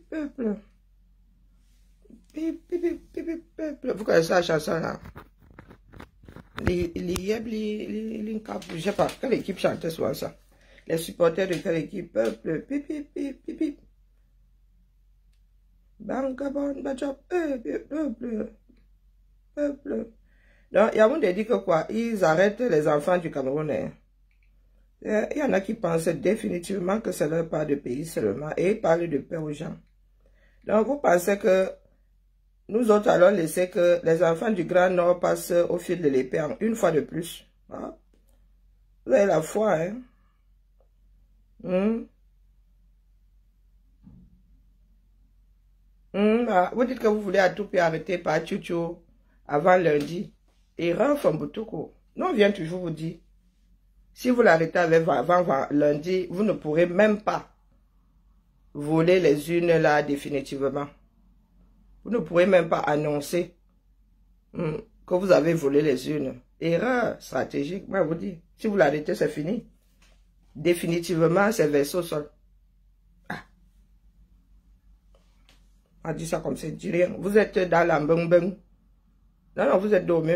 peuple. Peuple. Vous connaissez la chanson là? Je sais pas, quelle équipe chantait souvent ça? Les supporters de quelle équipe? Peuple. Bankabon, Bajop, peuple. Donc, Yaoundé dit que quoi? Ils arrêtent les enfants du Cameroun. Il y en a qui pensent définitivement que c'est leur part de pays seulement. Et ils parlent de paix aux gens. Donc, vous pensez que nous autres allons laisser que les enfants du Grand Nord passent au fil de l'épée une fois de plus. Hein? Vous avez la foi, hein? Vous dites que vous voulez à tout prix arrêter par Tchouchou avant lundi. Erreur Famboutoukou. Nous, on vient toujours vous dire, si vous l'arrêtez avant lundi, vous ne pourrez même pas voler les unes là définitivement. Vous ne pourrez même pas annoncer que vous avez volé les unes. Erreur stratégique, moi je vous dis. Si vous l'arrêtez, c'est fini. Définitivement, c'est versé au sol. Ah. On dit ça comme ça, dit rien. Vous êtes dans la beng. Non, vous êtes dormi.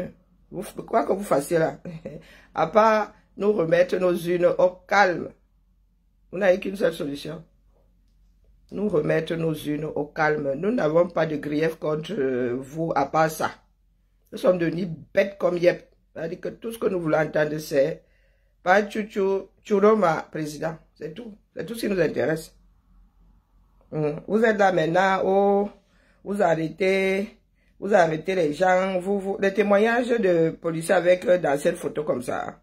Quoi que vous fassiez là? À part nous remettre nos unes au calme. Vous n'avez qu'une seule solution. Nous remettre nos unes au calme. Nous n'avons pas de grief contre vous à part ça. Nous sommes devenus bêtes comme yep. C'est-à-dire que tout ce que nous voulons entendre, c'est pas Churoma, président. C'est tout. C'est tout ce qui nous intéresse. Vous êtes là maintenant, vous arrêtez les gens, les témoignages de policiers avec d'anciennes photos comme ça.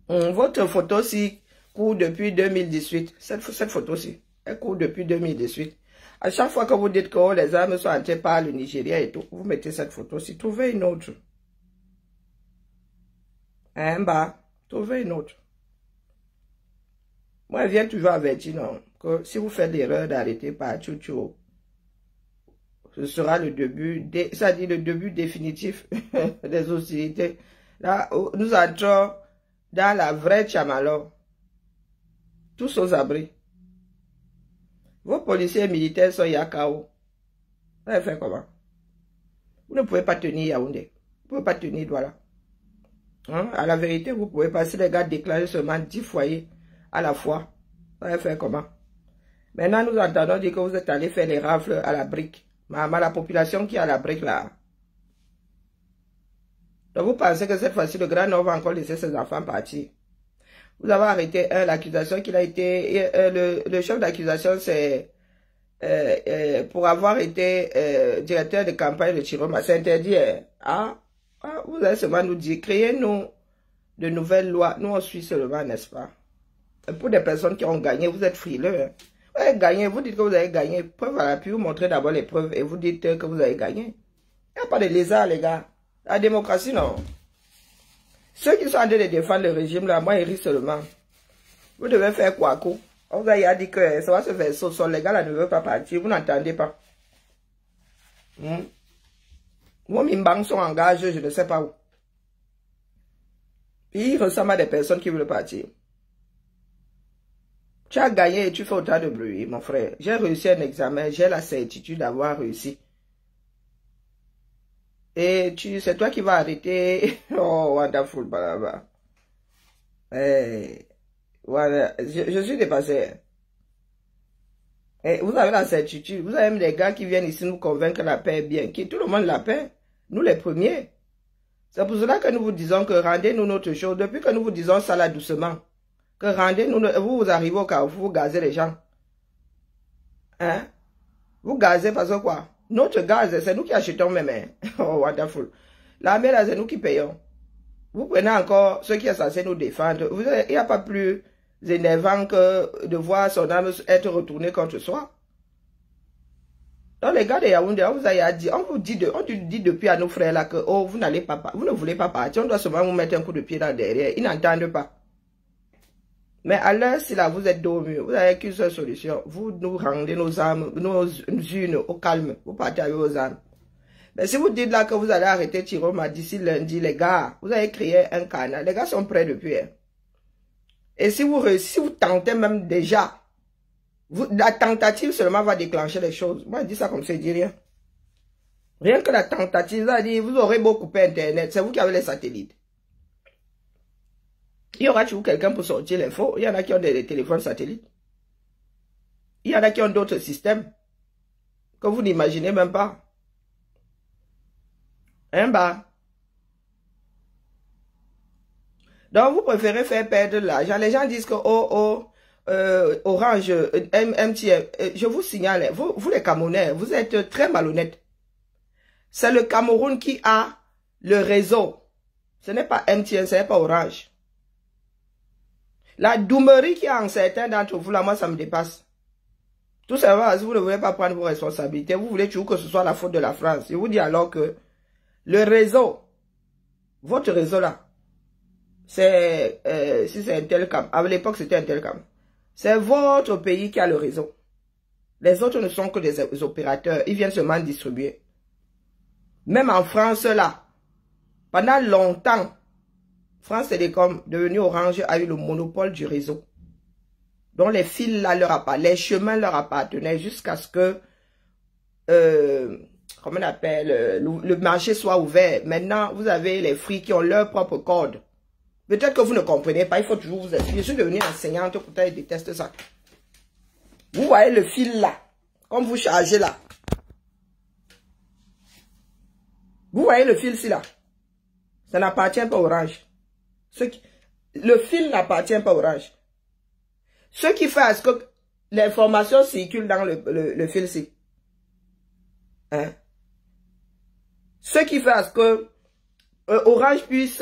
Votre photo-ci court depuis 2018. Cette photo-ci, elle court depuis 2018. À chaque fois que vous dites que les armes sont entrées par le Nigeria et tout, vous mettez cette photo-ci. Trouvez une autre. Trouvez une autre. Moi, je viens toujours avertir, non, que si vous faites l'erreur d'arrêter par Tchouchou, ce sera le début, c'est-à-dire le début définitif des hostilités. Là, nous entrons dans la vraie Tchamalo. Tous aux abris. Vos policiers militaires sont Yakao. Vous allez faire comment? Vous ne pouvez pas tenir Yaoundé. Vous ne pouvez pas tenir Douala. À la vérité, vous pouvez passer les gars déclarer seulement 10 foyers à la fois. Vous allez faire comment? Maintenant, nous entendons dire que vous êtes allé faire les rafles à la brique. Mais la population qui est à la brique là. Donc vous pensez que cette fois-ci, le Grand Nord va encore laisser ses enfants partir? Vous avez arrêté l'accusation qu'il a été... le chef d'accusation, c'est pour avoir été directeur de campagne de Chiroma. C'est interdit. Vous allez seulement nous dire, créez-nous de nouvelles lois. Nous, on suit seulement, n'est-ce pas? Et pour des personnes qui ont gagné, vous êtes frileux. Vous avez gagné, vous dites que vous avez gagné. Preuve à l'appui, vous montrez d'abord les preuves et vous dites que vous avez gagné. Il n'y a pas de lézard, les gars. La démocratie, non. Ceux qui sont en train de défendre le régime, là, moi, ils rient seulement. Vous devez faire quoi, quoi? On vous a dit que ça va se faire au sol. Les gars, là, ne veulent pas partir. Vous n'entendez pas. Vos mimbangs sont engagés, je ne sais pas où. Ils ressemblent à des personnes qui veulent partir. Tu as gagné et tu fais autant de bruit, mon frère. J'ai réussi un examen, j'ai la certitude d'avoir réussi. Et c'est toi qui vas arrêter. Oh, wonderful, balaba. Voilà, je suis dépassé. Et vous avez la certitude. Vous avez même des gars qui viennent ici nous convaincre que la paix est bien. Qui tout le monde la paix. Nous les premiers. C'est pour cela que nous vous disons que rendez-nous notre chose. Depuis que nous vous disons ça là doucement. Que rendez-nous, vous arrivez au carrefour, vous gazez les gens. Hein? Vous gazez parce que quoi? Notre gaz, c'est nous qui achetons même. Oh, wonderful. L'armée là, c'est nous qui payons. Vous prenez encore ceux qui sont censés nous défendre. Il n'y a pas plus énervant que de voir son âme être retournée contre soi. Donc les gars de Yaoundé, on vous a dit, on dit depuis à nos frères là que oh, vous n'allez pas, vous ne voulez pas partir, on doit seulement vous mettre un coup de pied dans derrière. Ils n'entendent pas. Mais à l'heure, si là vous êtes dormi, vous n'avez qu'une seule solution. Vous nous rendez nos âmes, nos unes au calme. Vous partez avec vos âmes. Mais si vous dites là que vous allez arrêter Chiroma d'ici lundi, les gars, vous avez créé un canal. Les gars sont prêts depuis. Hein. Et si vous réussissez, si vous tentez même déjà La tentative seulement va déclencher les choses. Moi, je dis ça comme ça, je dis rien. Rien que la tentative, ça dit, vous aurez beau couper Internet, c'est vous qui avez les satellites. Il y aura toujours quelqu'un pour sortir l'info. Il y en a qui ont des téléphones satellites. Il y en a qui ont d'autres systèmes que vous n'imaginez même pas. Hein, bah. Donc, vous préférez faire perdre l'argent. Les gens disent que, Orange, MTN, je vous signale, vous les Camerounais, vous êtes très malhonnêtes. C'est le Cameroun qui a le réseau. Ce n'est pas MTN, ce n'est pas Orange. La doumerie qu'il y a en certains d'entre vous, là, moi, ça me dépasse. Tout simplement, si vous ne voulez pas prendre vos responsabilités, vous voulez toujours que ce soit la faute de la France. Je vous dis alors que le réseau, votre réseau là, c'est, si c'est un Telcam, à l'époque c'était un Telcam, c'est votre pays qui a le réseau. Les autres ne sont que des opérateurs, ils viennent seulement distribuer. Même en France là, pendant longtemps, France Télécom, devenu Orange, a eu le monopole du réseau. Donc les fils là les chemins leur appartenaient jusqu'à ce que, comment on appelle, le marché soit ouvert. Maintenant, vous avez les Free qui ont leur propre code. Peut-être que vous ne comprenez pas, il faut toujours vous expliquer. Je suis devenue enseignante, pourtant je déteste ça. Vous voyez le fil là, comme vous chargez là. Vous voyez le fil ici là. Ça n'appartient pas à Orange. Le fil n'appartient pas à Orange. Ce qui fait à ce que l'information circule dans le fil ici. Hein? Ce qui fait à ce que Orange puisse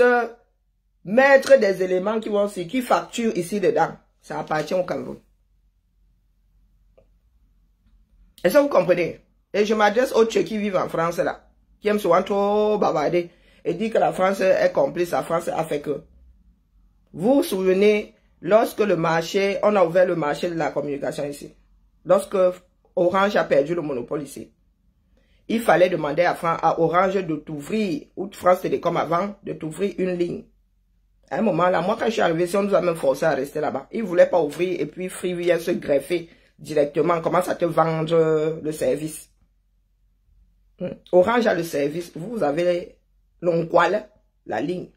mettre des éléments qui facturent ici dedans. Ça appartient au Cameroun. Est-ce que vous comprenez? Et je m'adresse aux Tchèques qui vivent en France là, qui aiment souvent trop bavarder et dire que la France est complice, la France a fait que. Vous vous souvenez, lorsque le marché, on a ouvert le marché de la communication ici, lorsque Orange a perdu le monopole ici, il fallait demander à Orange de t'ouvrir, ou France Télécom avant, de t'ouvrir une ligne. À un moment là, moi quand je suis arrivé, si on nous a même forcé à rester là-bas, ils ne voulaient pas ouvrir et puis Free vient se greffer directement, commence à te vendre le service. Orange a le service, vous avez l'onqual, la ligne.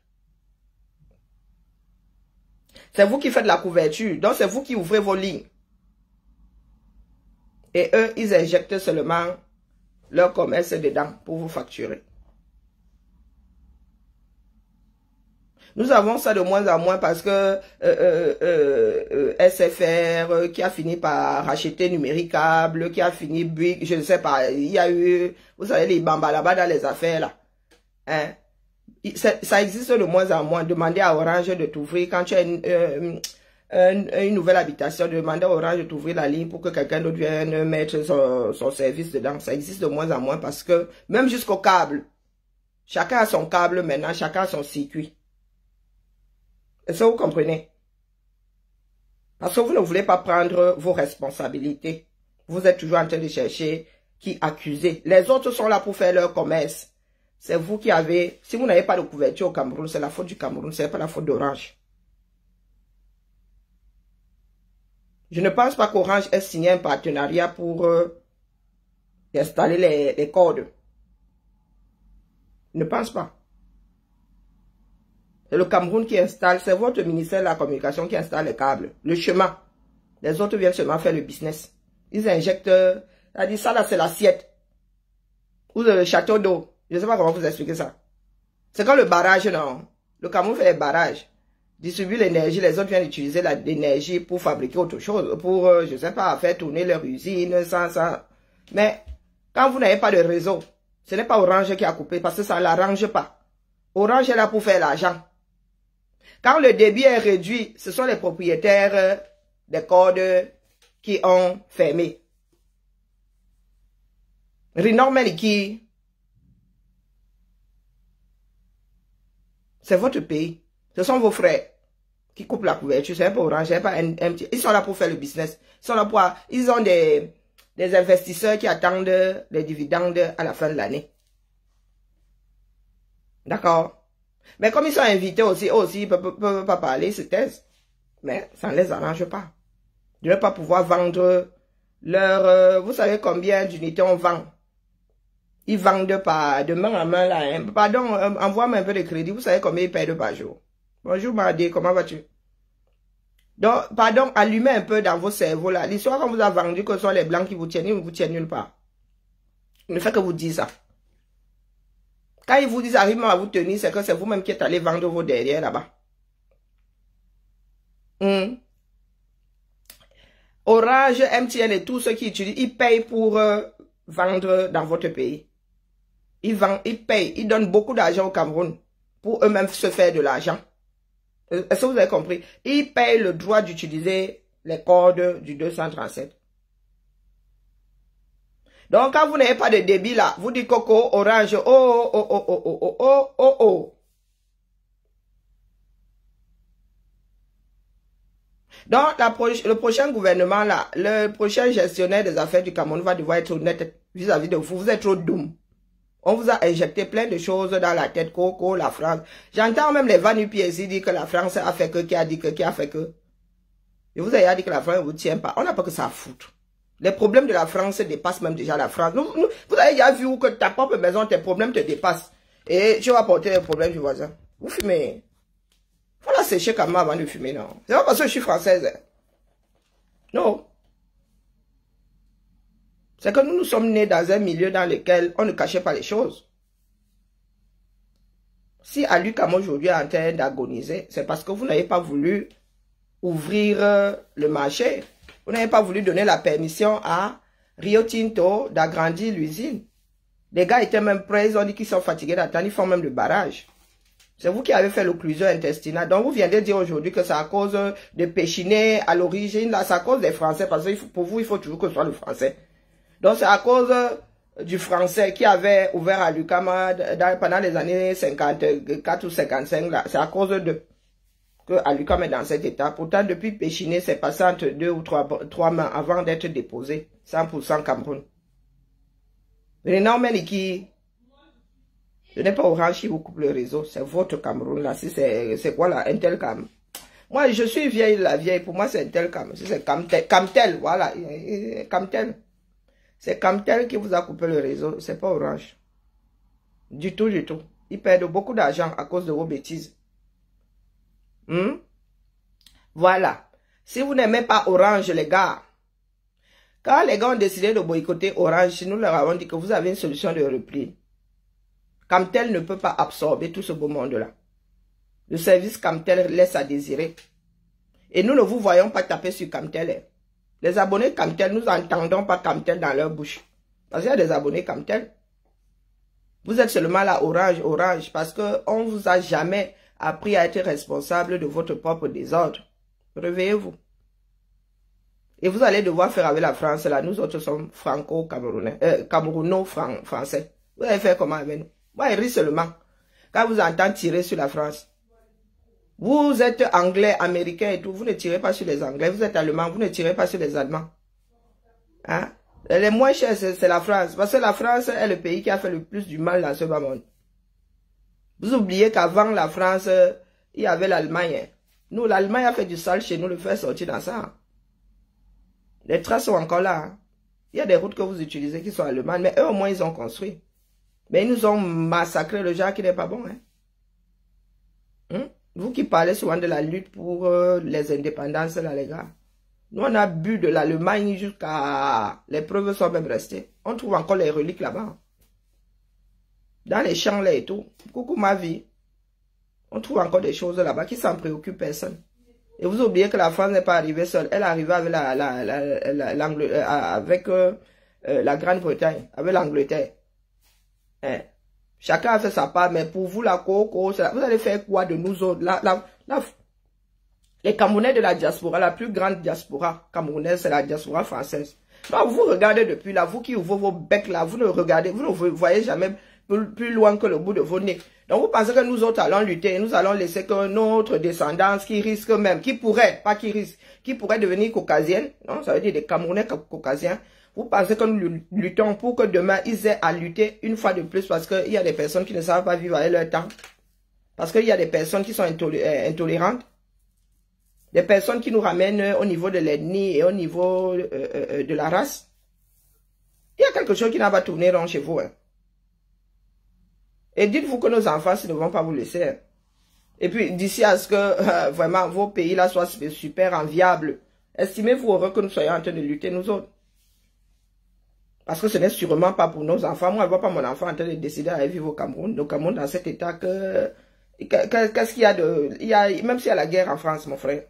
C'est vous qui faites la couverture, donc c'est vous qui ouvrez vos lignes. Et eux, ils injectent seulement leur commerce dedans pour vous facturer. Nous avons ça de moins en moins parce que SFR qui a fini par racheter Numéricable, qui a fini Bouygues, je ne sais pas, il y a eu, vous savez, les bambas là-bas dans les affaires là. Hein? Ça existe de moins en moins. Demandez à Orange de t'ouvrir quand tu as une nouvelle habitation, demandez à Orange de t'ouvrir la ligne pour que quelqu'un d'autre vienne mettre son service dedans. Ça existe de moins en moins parce que même jusqu'au câble, chacun a son câble maintenant, chacun a son circuit. Est-ce que vous comprenez? Parce que vous ne voulez pas prendre vos responsabilités. Vous êtes toujours en train de chercher qui accuser. Les autres sont là pour faire leur commerce. C'est vous qui avez... Si vous n'avez pas de couverture au Cameroun, c'est la faute du Cameroun, ce n'est pas la faute d'Orange. Je ne pense pas qu'Orange ait signé un partenariat pour installer les codes. Je ne pense pas. C'est le Cameroun qui installe, c'est votre ministère de la Communication qui installe les câbles, le chemin. Les autres viennent seulement faire le business. Ils injectent, c'est-à-dire ça là c'est l'assiette. Ou le château d'eau. Je ne sais pas comment vous expliquer ça. C'est comme le barrage, non. Le Cameroun fait les barrages. Distribue l'énergie, les autres viennent utiliser l'énergie pour fabriquer autre chose, pour, je ne sais pas, faire tourner leur usine, ça. Mais quand vous n'avez pas de réseau, ce n'est pas Orange qui a coupé parce que ça ne l'arrange pas. Orange est là pour faire l'argent. Quand le débit est réduit, ce sont les propriétaires des codes qui ont fermé. Rinormeliki, c'est votre pays. Ce sont vos frères qui coupent la couverture. C'est pas Orange, c'est pas MTN. Ils sont là pour faire le business. Ils sont là pour... Ils ont des investisseurs qui attendent les dividendes à la fin de l'année. D'accord? Mais comme ils sont invités aussi, ils ne peuvent pas parler, ils se taisent. Mais ça ne les arrange pas. De ne pas pouvoir vendre vous savez combien d'unités on vend? Ils vendent de main en main là. Hein. Pardon, envoie-moi un peu de crédit. Vous savez combien ils payent par jour? Bonjour Mardi, comment vas-tu? Donc, pardon, allumez un peu dans vos cerveaux là. L'histoire qu'on vous a vendu que ce sont les blancs qui vous tiennent, ils ne vous tiennent nulle part. Il ne fait que vous dire ça. Quand ils vous disent arrivement à vous tenir, c'est que c'est vous-même qui êtes allé vendre vos derrière là-bas. Orange, MTN et tous ceux qui utilisent, ils payent pour vendre dans votre pays. Ils vendent, ils payent, ils donnent beaucoup d'argent au Cameroun pour eux-mêmes se faire de l'argent. Est-ce que vous avez compris? Ils payent le droit d'utiliser les codes du 237. Donc, quand vous n'avez pas de débit là, vous dites Coco, Orange, oh. Donc, le prochain gouvernement là, le prochain gestionnaire des affaires du Cameroun va devoir être honnête vis-à-vis de vous. Vous êtes trop doux. On vous a injecté plein de choses dans la tête, Coco, la France. J'entends même les vannes UPSI dire que la France a fait que, qui a dit que, qui a fait que. Et vous avez dit que la France ne vous tient pas. On n'a pas que ça à foutre. Les problèmes de la France dépassent même déjà la France. Vous avez déjà vu que ta propre maison, tes problèmes te dépassent. Et tu vas porter les problèmes du voisin. Vous fumez. Faut la sécher comme moi avant de fumer, non. C'est pas parce que je suis française. Hein. Non. C'est que nous sommes nés dans un milieu dans lequel on ne cachait pas les choses. Si Alukam aujourd'hui est en train d'agoniser, c'est parce que vous n'avez pas voulu ouvrir le marché. Vous n'avez pas voulu donner la permission à Rio Tinto d'agrandir l'usine. Les gars étaient même prêts, ils ont dit qu'ils sont fatigués d'attendre, ils font même le barrage. C'est vous qui avez fait l'occlusion intestinale. Donc vous viendrez dire aujourd'hui que c'est à cause de Péchiné à l'origine, là c'est à cause des Français, parce que pour vous il faut toujours que ce soit le Français. Donc c'est à cause du Français qui avait ouvert à Lucama pendant les années 54 ou 55, là. C'est à cause d'eux que Alukam est dans cet état. Pourtant, depuis Péchiné, c'est passé entre 2 ou 3 mains avant d'être déposé. 100% Cameroun. Renan Meniki, ce n'est pas Orange qui vous coupe le réseau, c'est votre Cameroun là. Si c'est quoi là, Intelcam. Moi, je suis vieille, la vieille. Pour moi, c'est Intelcam. Si c'est Camtel, voilà. Camtel. C'est Camtel qui vous a coupé le réseau. C'est pas Orange. Du tout, du tout. Ils perdent beaucoup d'argent à cause de vos bêtises. Voilà. Si vous n'aimez pas Orange, les gars, quand les gars ont décidé de boycotter Orange, nous leur avons dit que vous avez une solution de repli. Camtel ne peut pas absorber tout ce beau monde-là. Le service Camtel laisse à désirer. Et nous ne vous voyons pas taper sur Camtel. Les abonnés Camtel, nous n'entendons pas Camtel dans leur bouche. Parce qu'il y a des abonnés Camtel. Vous êtes seulement là Orange, parce qu'on ne vous a jamais appris à être responsable de votre propre désordre. Réveillez-vous. Et vous allez devoir faire avec la France, là. Nous autres sommes franco-camerounais, camerouno-français. Vous allez faire comment avec nous? Moi, il rit seulement. Quand vous entendez tirer sur la France. Vous êtes anglais, américain et tout. Vous ne tirez pas sur les anglais. Vous êtes allemand. Vous ne tirez pas sur les allemands. Hein? Les moins chers, c'est la France. Parce que la France est le pays qui a fait le plus du mal dans ce bas monde. Vous oubliez qu'avant la France, il y avait l'Allemagne. Nous, l'Allemagne a fait du sale chez nous, le fait sortir dans ça. Les traces sont encore là. Hein. Il y a des routes que vous utilisez qui sont allemandes, mais eux au moins ils ont construit. Mais ils nous ont massacré le genre qui n'est pas bon. Hein? Vous qui parlez souvent de la lutte pour les indépendances, là les gars. Nous on a bu de l'Allemagne jusqu'à... Les preuves sont même restées. On trouve encore les reliques là-bas. Dans les champs là et tout. Coucou ma vie. On trouve encore des choses là-bas qui s'en préoccupent personne. Et vous oubliez que la France n'est pas arrivée seule. Elle est arrivée avec la Grande-Bretagne, avec l'Angleterre. Hein? Chacun a fait sa part, mais pour vous, la Coco, vous allez faire quoi de nous autres? Les Camerounais de la diaspora, la plus grande diaspora camerounaise, c'est la diaspora française. Donc, vous regardez depuis là, vous qui ouvrez vos becs là, vous ne voyez jamais plus loin que le bout de vos nez. Donc, vous pensez que nous autres allons lutter, nous allons laisser que notre descendance qui risque même, qui pourrait devenir caucasienne, non, ça veut dire des Camerounais caucasiens. Vous pensez que nous luttons pour que demain, ils aient à lutter une fois de plus parce qu'il y a des personnes qui ne savent pas vivre avec leur temps. Parce qu'il y a des personnes qui sont intolérantes. Des personnes qui nous ramènent au niveau de l'ethnie et au niveau de la race. Il y a quelque chose qui n'a pas tourné rond chez vous. Hein. Et dites-vous que nos enfants ne vont pas vous laisser. Hein. Et puis, d'ici à ce que vraiment vos pays-là soient super enviables, estimez-vous heureux que nous soyons en train de lutter, nous autres. Parce que ce n'est sûrement pas pour nos enfants. Moi, je ne vois pas mon enfant en train de décider d'aller vivre au Cameroun. Au Cameroun, dans cet état que... Qu'est-ce qu'il y a de... même s'il y a la guerre en France, mon frère.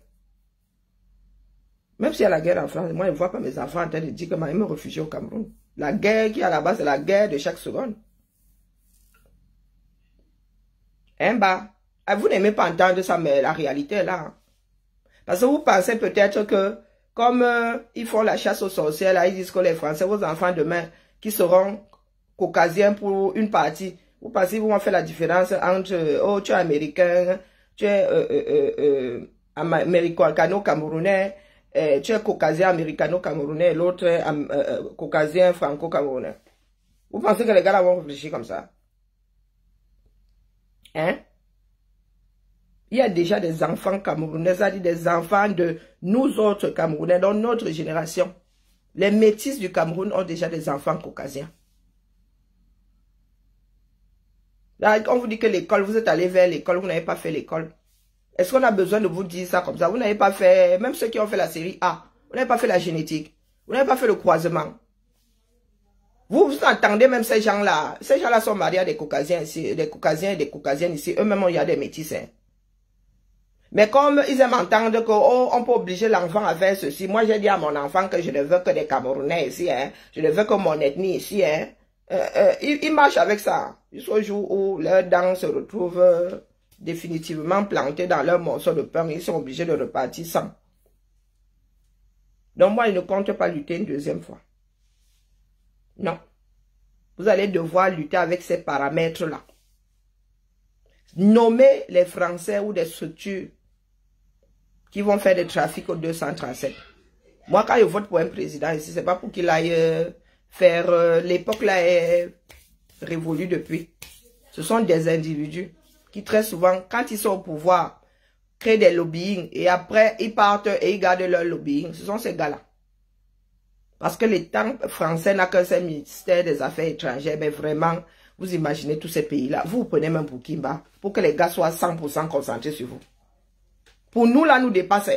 Même s'il y a la guerre en France, moi, je ne vois pas mes enfants en train de dire que je me réfugie au Cameroun. La guerre qui est à la base, c'est la guerre de chaque seconde. Hein, bah, vous n'aimez pas entendre ça, mais la réalité est là. Parce que vous pensez peut-être que, comme ils font la chasse aux sorcières, là, ils disent que les Français, vos enfants demain, qui seront caucasiens pour une partie, vous pensez qu'ils vont faire la différence entre, oh, tu es américain, tu es américano-camerounais, tu es caucasien américano-camerounais, l'autre est caucasien franco-camerounais. Vous pensez que les gars là vont réfléchir comme ça? Hein? Il y a déjà des enfants camerounais, c'est-à-dire des enfants de nous autres Camerounais, dans notre génération. Les métis du Cameroun ont déjà des enfants caucasiens. Là, on vous dit que l'école, vous êtes allé vers l'école, vous n'avez pas fait l'école. Est-ce qu'on a besoin de vous dire ça comme ça? Vous n'avez pas fait, même ceux qui ont fait la série A, vous n'avez pas fait la génétique, vous n'avez pas fait le croisement. Vous entendez même ces gens-là sont mariés à des caucasiens ici, des caucasiens et des caucasiennes ici, eux-mêmes, il y a des métis. Hein. Mais comme ils aiment entendre que, oh, on peut obliger l'enfant à faire ceci, moi j'ai dit à mon enfant que je ne veux que des Camerounais ici, hein, je ne veux que mon ethnie ici, hein. Ils marchent avec ça. Jusqu'au jour où leurs dents se retrouvent définitivement plantées dans leur morceau de pain, ils sont obligés de repartir sans. Donc moi, je ne compte pas lutter une deuxième fois. Non. Vous allez devoir lutter avec ces paramètres-là. Nommer les Français ou des structures qui vont faire des trafics au 237. Moi, quand je vote pour un président ici, c'est pas pour qu'il aille faire... l'époque là est révolue depuis. Ce sont des individus qui très souvent, quand ils sont au pouvoir, créent des lobbying et après, ils partent et ils gardent leur lobbying. Ce sont ces gars-là. Parce que l'État français n'a qu'un seul ministère des Affaires étrangères, mais vraiment, vous imaginez tous ces pays-là. Vous prenez même Burkina pour que les gars soient 100% concentrés sur vous. Pour nous, là, nous dépassons.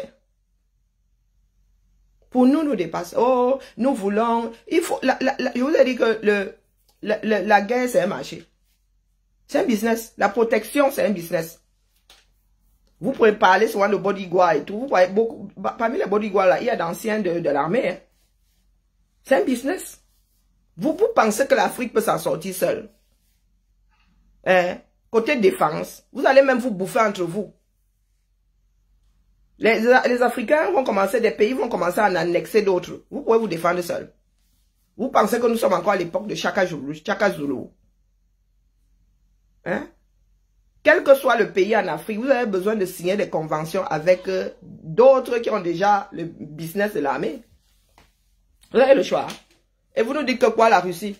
Pour nous, nous dépassons. Oh, nous voulons... Il faut, je vous ai dit que la guerre, c'est un marché. C'est un business. La protection, c'est un business. Vous pouvez parler souvent de bodyguard et tout. Vous voyez beaucoup, parmi les bodyguards, là, il y a d'anciens de l'armée. Hein. C'est un business. Vous pensez que l'Afrique peut s'en sortir seule. Hein? Côté défense, vous allez même vous bouffer entre vous. Les Africains vont commencer, des pays vont commencer à en annexer d'autres. Vous pouvez vous défendre seul. Vous pensez que nous sommes encore à l'époque de Chaka Zulu. Hein? Quel que soit le pays en Afrique, vous avez besoin de signer des conventions avec d'autres qui ont déjà le business de l'armée. Vous avez le choix. Et vous nous dites que quoi la Russie?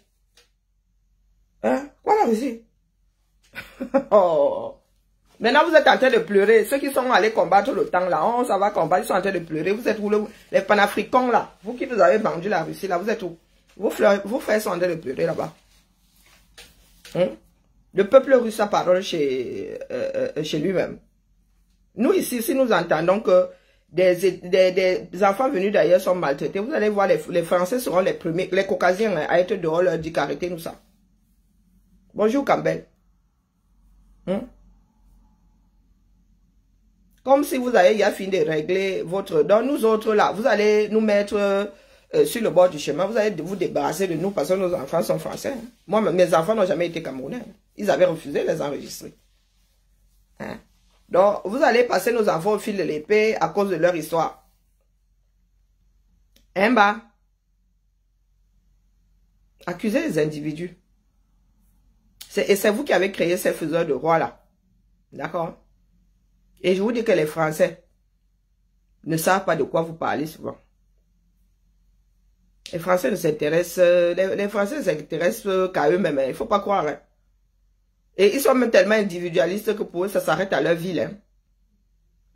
Hein? Quoi la Russie? Oh. Maintenant vous êtes en train de pleurer. Ceux qui sont allés combattre le temps là, oh, ça va combattre, ils sont en train de pleurer. Vous êtes où les panafricains là? Vous qui vous avez vendu la Russie là, vous êtes où? Vos frères sont en train de pleurer là-bas. Hein? Le peuple russe a parole chez lui-même. Nous ici, si nous entendons que des enfants venus d'ailleurs sont maltraités, vous allez voir, les Français seront les premiers, les Caucasiens à être dehors, leur dire qu'arrêtez-nous ça. Bonjour Campbell. Hein? Comme si vous avez déjà fini de régler votre... Donc nous autres là, vous allez nous mettre sur le bord du chemin, vous allez vous débarrasser de nous parce que nos enfants sont français. Hein? Moi, mes enfants n'ont jamais été camerounais. Hein? Ils avaient refusé de les enregistrer. Hein? Donc, vous allez passer nos enfants au fil de l'épée à cause de leur histoire. Hein, bah? Accusez les individus. Et c'est vous qui avez créé ces faiseurs de rois là. D'accord? Et je vous dis que les Français ne savent pas de quoi vous parlez souvent. Les Français ne s'intéressent, les Français ne s'intéressent qu'à eux-mêmes, il ne faut pas croire. Hein. Et ils sont même tellement individualistes que pour eux, ça s'arrête à leur ville. Hein.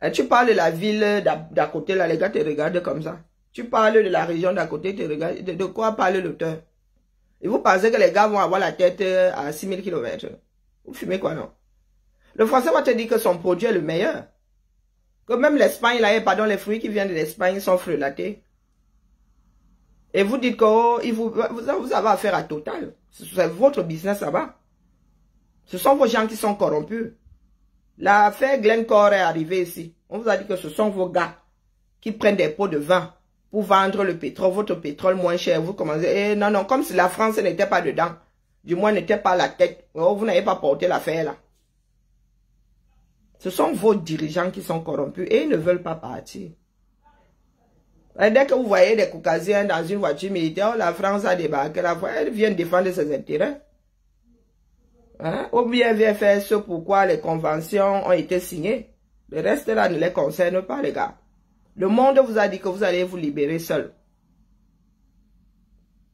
Et tu parles de la ville d'à côté, là, les gars te regardent comme ça. Tu parles de la région d'à côté, te regardent. De quoi parle l'auteur? Et vous pensez que les gars vont avoir la tête à 6000 km? Vous fumez quoi, non? Le français va te dire que son produit est le meilleur. Que même l'Espagne, là, pardon, les fruits qui viennent de l'Espagne sont frelatés. Et vous dites que oh, vous avez affaire à Total. C'est votre business là-bas. Ce sont vos gens qui sont corrompus. L'affaire Glencore est arrivée ici. On vous a dit que ce sont vos gars qui prennent des pots de vin pour vendre le pétrole, votre pétrole moins cher. Vous commencez, non, non, comme si la France n'était pas dedans. Du moins, n'était pas la tête. Oh, vous n'avez pas porté l'affaire là. Ce sont vos dirigeants qui sont corrompus et ils ne veulent pas partir. Et dès que vous voyez des Caucasiens dans une voiture militaire, la France a débarqué, elle vient défendre ses intérêts. Hein? Ou bien vient faire ce pourquoi les conventions ont été signées. Le reste là ne les concerne pas, les gars. Le monde vous a dit que vous allez vous libérer seul.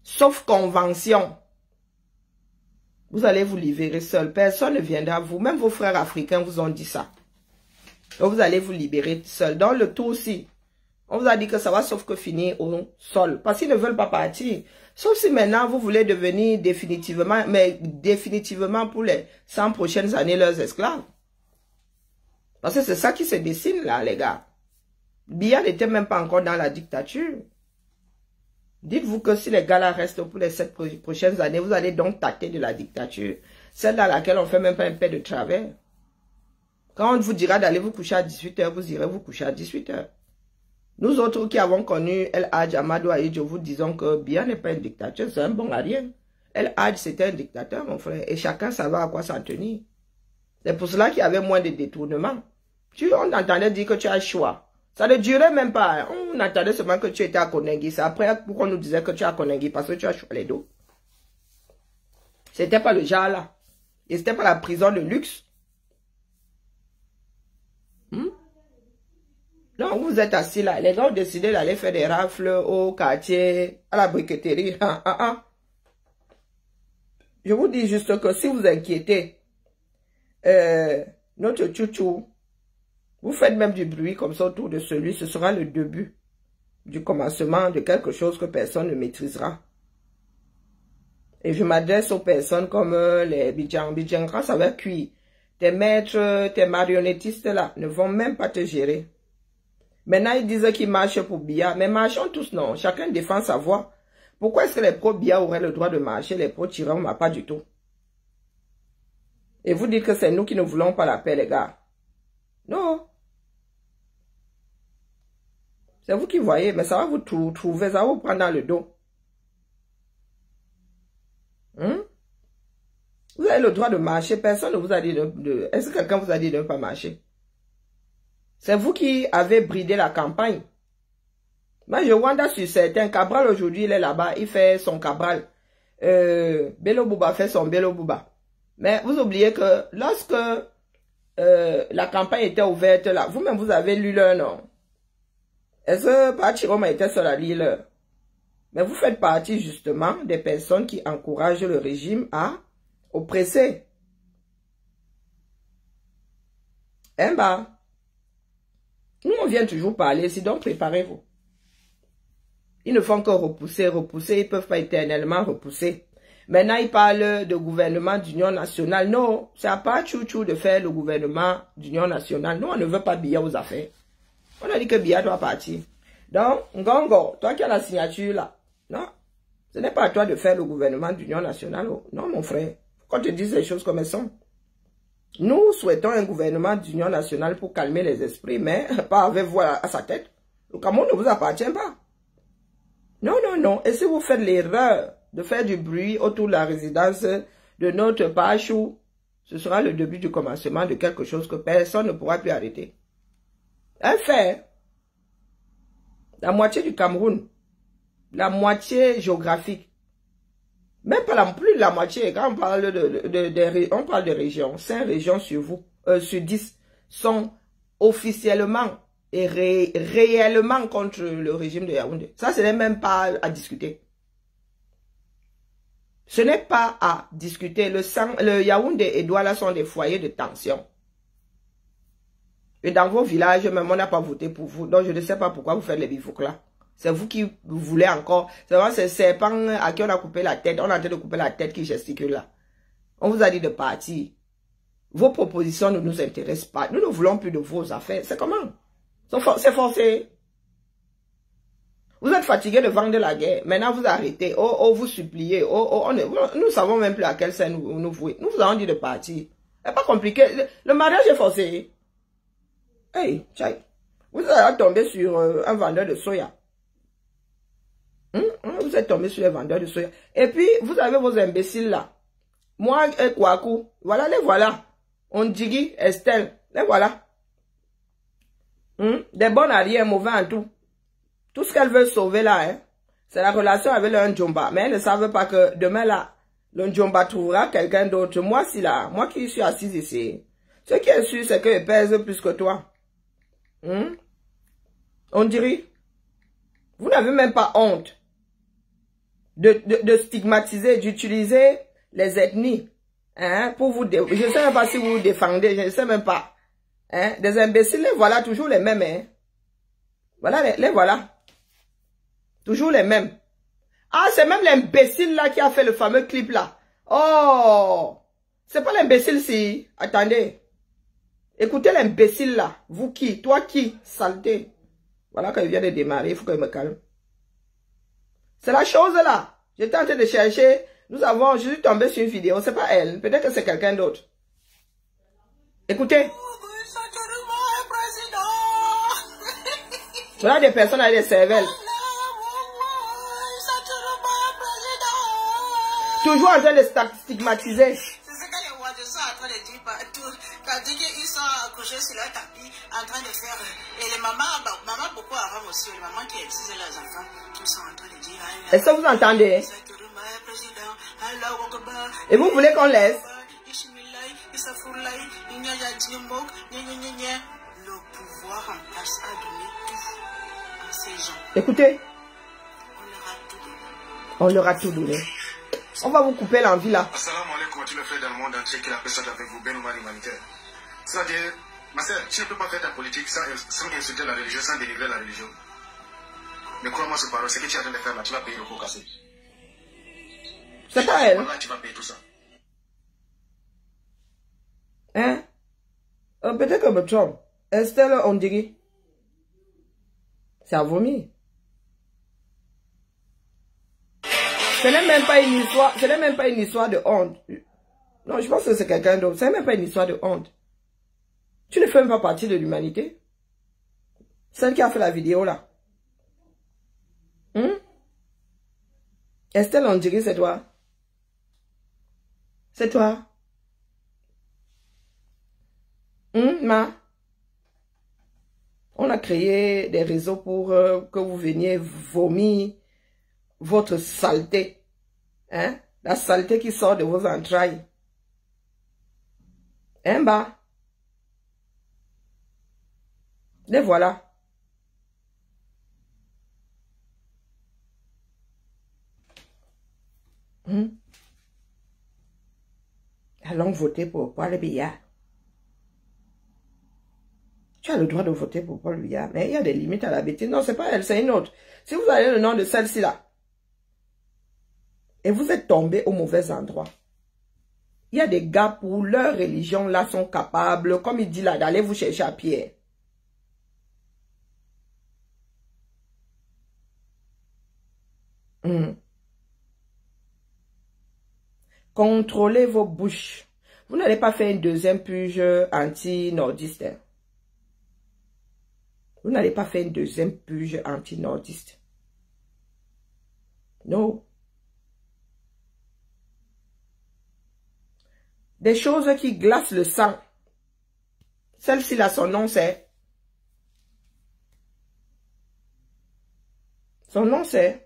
Sauf convention. Vous allez vous libérer seul. Personne ne viendra à vous. Même vos frères africains vous ont dit ça. Donc vous allez vous libérer seul. Dans le tout aussi, on vous a dit que ça va sauf que finir au sol. Parce qu'ils ne veulent pas partir. Sauf si maintenant vous voulez devenir définitivement, mais définitivement pour les 100 prochaines années leurs esclaves. Parce que c'est ça qui se dessine là, les gars. Biya n'était même pas encore dans la dictature. Dites-vous que si les gars là restent pour les 7 prochaines années, vous allez donc tâter de la dictature. Celle dans laquelle on ne fait même pas un paix de travers. Quand on vous dira d'aller vous coucher à 18 h, vous irez vous coucher à 18 h. Nous autres qui avons connu El Hadj Amadou Ahidjo, vous disons que Biya n'est pas un dictateur, c'est un bon à rien. El Hadj c'était un dictateur, mon frère, et chacun savait à quoi s'en tenir. C'est pour cela qu'il y avait moins de détournements. On entendait dire que tu as le choix. Ça ne durait même pas. On entendait seulement que tu étais à Konengi. C'est après qu'on nous disait que tu es à Konengi parce que tu as choisi les dos. C'était pas le genre là. Et c'était pas la prison de luxe. Donc vous êtes assis là. Les gars ont décidé d'aller faire des rafles au quartier, à la briqueterie. Je vous dis juste que si vous inquiétez, notre chouchou, vous faites même du bruit comme ça autour de celui, ce sera le début du commencement de quelque chose que personne ne maîtrisera. Et je m'adresse aux personnes comme les Bidjan. Bidjan, grâce à leur cuit, tes maîtres, tes marionnettistes là, ne vont même pas te gérer. Maintenant, ils disent qu'ils marchent pour Biya, mais marchons tous, non. Chacun défend sa voix. Pourquoi est-ce que les pro-Biya auraient le droit de marcher, les pro-Tiran, mais pas du tout? Et vous dites que c'est nous qui ne voulons pas la paix, les gars. Non. C'est vous qui voyez, mais ça va vous trouver, ça va vous prendre dans le dos. Vous avez le droit de marcher, personne ne vous a dit de... Est-ce que quelqu'un vous a dit de ne pas marcher? C'est vous qui avez bridé la campagne. Moi, je vois sur certains. Cabral, aujourd'hui, il est là-bas, il fait son Cabral. Bello Bouba fait son Bello Bouba. Mais vous oubliez que lorsque la campagne était ouverte, là, vous-même, vous avez lu leur nom. Est-ce que Pachiroma était seul à lire leur? Mais vous faites partie, justement, des personnes qui encouragent le régime à oppresser. Bah, nous, on vient toujours parler ici, donc préparez-vous. Ils ne font que repousser, repousser, ils ne peuvent pas éternellement repousser. Maintenant, ils parlent de gouvernement d'union nationale. Non, c'est à pas chouchou de faire le gouvernement d'union nationale. Nous, on ne veut pas Biya aux affaires. On a dit que Biya doit partir. Donc, Ngongo, toi qui as la signature là, non, ce n'est pas à toi de faire le gouvernement d'union nationale. Non, mon frère, quand tu dis les choses comme elles sont. Nous souhaitons un gouvernement d'union nationale pour calmer les esprits, mais pas avec vous à sa tête. Le Cameroun ne vous appartient pas. Non, non, non. Et si vous faites l'erreur de faire du bruit autour de la résidence de notre Pachou, ce sera le début du commencement de quelque chose que personne ne pourra plus arrêter. Un fait, la moitié du Cameroun, la moitié géographique, même pas plus de la moitié, quand on parle on parle de régions, 5 régions sur 10 sont officiellement et réellement contre le régime de Yaoundé. Ça, ce n'est même pas à discuter. Ce n'est pas à discuter. Le Yaoundé et Douala sont des foyers de tension. Et dans vos villages, même, on n'a pas voté pour vous. Donc, je ne sais pas pourquoi vous faites les bifoucs là. C'est vous qui voulez encore. C'est vraiment ces serpents à qui on a coupé la tête. On est en train de couper la tête qui gesticule là. On vous a dit de partir. Vos propositions ne nous intéressent pas. Nous ne voulons plus de vos affaires. C'est comment? C'est forcé. Vous êtes fatigué de vendre la guerre. Maintenant, vous arrêtez. Oh, vous suppliez. Nous savons même plus à quelle scène nous vouer. Nous vous avons dit de partir. C'est pas compliqué. Le mariage est forcé. Hey, tchai. Vous êtes tombé sur un vendeur de soya. Vous êtes tombé sur les vendeurs de soya. Et puis, vous avez vos imbéciles là. Moi et Kwaku. Voilà, les voilà. Ondjigi, Estelle. Les voilà. Des bonnes à rien, mauvais en tout. Tout ce qu'elles veulent sauver là, hein, c'est la relation avec le Ndjomba. Mais elles ne savent pas que demain là, le Ndjomba trouvera quelqu'un d'autre. Moi, si là, moi qui suis assise ici. Ce qui est sûr, c'est qu'il pèse plus que toi. On dirait, vous n'avez même pas honte de stigmatiser, d'utiliser les ethnies, hein, pour vous, je ne sais même pas si vous vous défendez, je ne sais même pas, hein, des imbéciles, les voilà, toujours les mêmes, hein, voilà, les voilà, toujours les mêmes. Ah, c'est même l'imbécile là qui a fait le fameux clip là. Oh, c'est pas l'imbécile si, attendez, écoutez l'imbécile là, vous qui, toi qui, saleté. Voilà, quand il vient de démarrer, il faut que je me calme. C'est la chose là. J'étais en train de chercher. Je suis tombé sur une vidéo. C'est pas elle. Peut-être que c'est quelqu'un d'autre. Écoutez. Voilà des personnes avec des cervelles. Toujours en train de stigmatiser. C'est ce que les Ouadous sont en train de dire partout. Quand ils sont accrochés sur leur tapis, en train de faire. Et les mamans beaucoup avant aussi, les mamans qui excisent leurs enfants, qui sont en train de dire. Est-ce que vous entendez? Et vous voulez qu'on laisse? Le pouvoir en place a donné tout à ces gens. Écoutez. On leur a tout donné. On leur a tout donné. On va vous couper l'envie là. Assalamu alaikum, tu le fais dans le monde entier que la personne avec vous, ben ou mal humanitaire. C'est-à-dire, ma sœur, tu ne peux pas faire ta politique sans insulter la religion, sans délivrer la religion. Mais crois-moi, ce parole, ce que tu es en train de faire là, tu vas payer le pot cassé. C'est pas elle. Là, tu vas payer tout ça. Hein? Peut-être que je me trompe. Estelle Ondjigi. C'est à vomir. Ce n'est même pas une histoire, ce n'est même pas une histoire de honte. Non, je pense que c'est quelqu'un d'autre. Ce n'est même pas une histoire de honte. Tu ne fais même pas partie de l'humanité. Celle qui a fait la vidéo là. Estelle Ondjigi, c'est toi. C'est toi. Ma. On a créé des réseaux pour que vous veniez vomir votre saleté. Hein? La saleté qui sort de vos entrailles. Hein, bah? Les voilà. Allons voter pour Paul Biya. Tu as le droit de voter pour Paul Biya, mais il y a des limites à la bêtise. Non, c'est pas elle, c'est une autre. Si vous avez le nom de celle-ci là, et vous êtes tombé au mauvais endroit, il y a des gars pour leur religion là sont capables, comme il dit là, d'aller vous chercher à Pierre. Contrôlez vos bouches. Vous n'allez pas faire une deuxième purge anti-nordiste. Hein? Vous n'allez pas faire une deuxième purge anti-nordiste. Non. Des choses qui glacent le sang. Celle-ci là, son nom c'est... Son nom c'est...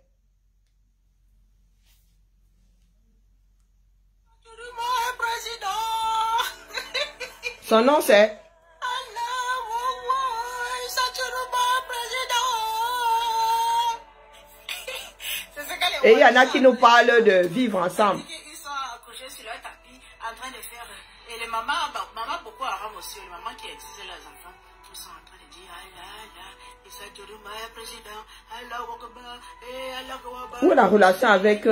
Son nom c'est... Et il y en a qui nous parlent de vivre ensemble. Ils sont accrochés sur leur tapis en train de faire. Et les mamans beaucoup avant aussi, les mamans qui excisent leurs enfants, qui Ou la relation avec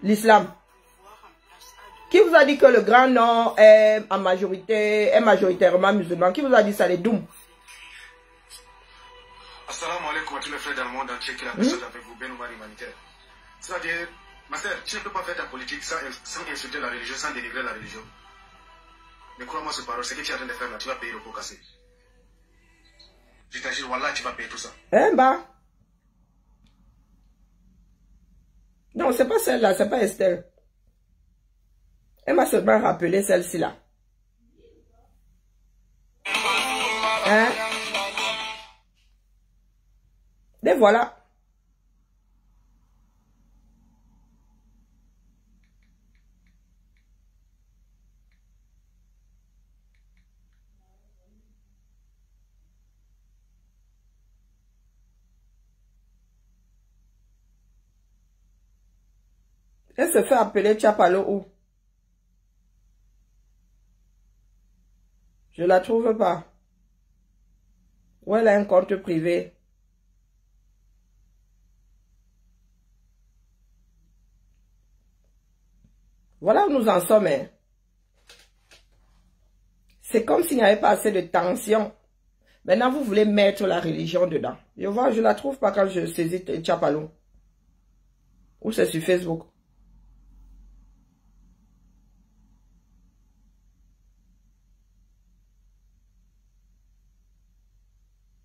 l'islam. Qui vous a dit que le Grand Nord est majoritairement musulman? Qui vous a dit ça, les Doum? Assalamu alaikum à tous les frères dans le monde entier qui la personne avec vous, Ben Oumar humanitaire. C'est-à-dire, ma sœur, tu ne peux pas faire ta politique sans insulter la religion, sans dénigrer la religion. Mais crois-moi ce parole, ce que tu es en train de faire là, tu vas payer le pot cassé. Je t'assure, Wallah, tu vas payer tout ça. Non, c'est pas celle-là, c'est pas Estelle. Elle m'a seulement rappelé celle-ci là. Hein? Et voilà. Elle se fait appeler Tchapalo où? Je la trouve pas. Ou elle a un compte privé. Voilà où nous en sommes. Hein. C'est comme s'il n'y avait pas assez de tension. Maintenant, vous voulez mettre la religion dedans. Je vois, je la trouve pas quand je saisis Tchapalo. Ou c'est sur Facebook.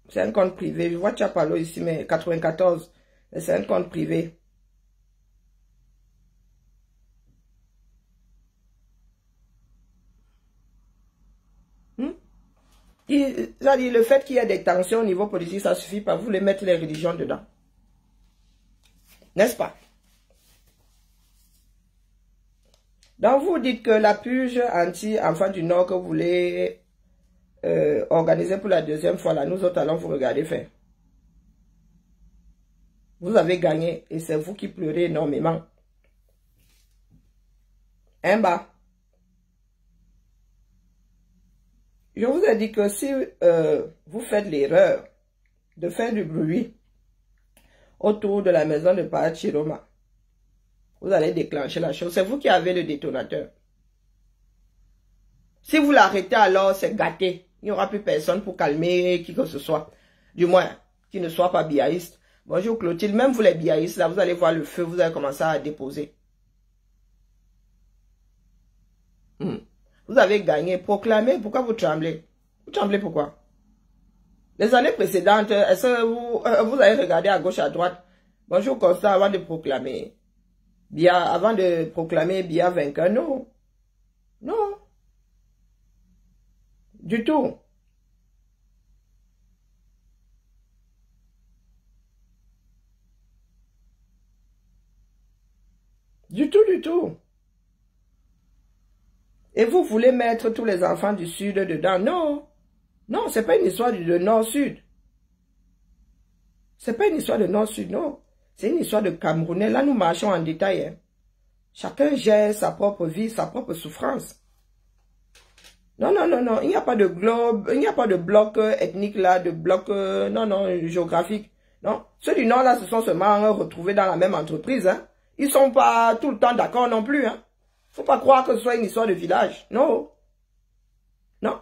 C'est un compte privé. Je vois Tchapalo ici, mais 94. Mais c'est un compte privé. Ça dit, le fait qu'il y ait des tensions au niveau politique, ça suffit pas. Vous voulez mettre les religions dedans. N'est-ce pas? Donc, vous dites que la purge anti-enfants du Nord que vous voulez organiser pour la deuxième fois, là, nous autres allons vous regarder faire. Vous avez gagné et c'est vous qui pleurez énormément. Un bas. Je vous ai dit que si vous faites l'erreur de faire du bruit autour de la maison de Paa Chiroma, vous allez déclencher la chose. C'est vous qui avez le détonateur. Si vous l'arrêtez alors, c'est gâté. Il n'y aura plus personne pour calmer qui que ce soit. Du moins, qui ne soit pas biaïste. Bonjour Clotilde, même vous les biaïstes, là, vous allez voir le feu, vous allez commencer à déposer. Vous avez gagné, proclamé, pourquoi vous tremblez? Vous tremblez pourquoi? Les années précédentes, est-ce que vous avez regardé à gauche, à droite? Bonjour Constant, avant de proclamer. Avant de proclamer Biya vainqueur, non. Non. Du tout. Du tout, du tout. Et vous voulez mettre tous les enfants du Sud dedans? Non. Non, c'est pas une histoire de Nord-Sud. C'est pas une histoire de Nord-Sud, non. C'est une histoire de Camerounais. Là, nous marchons en détail. Hein. Chacun gère sa propre vie, sa propre souffrance. Non, non, non, non. Il n'y a pas de globe, il n'y a pas de bloc ethnique là, de bloc, non, non, géographique. Non. Ceux du Nord là se sont seulement retrouvés dans la même entreprise. Hein. Ils ne sont pas tout le temps d'accord non plus. Hein. Faut pas croire que ce soit une histoire de village. Non. Non.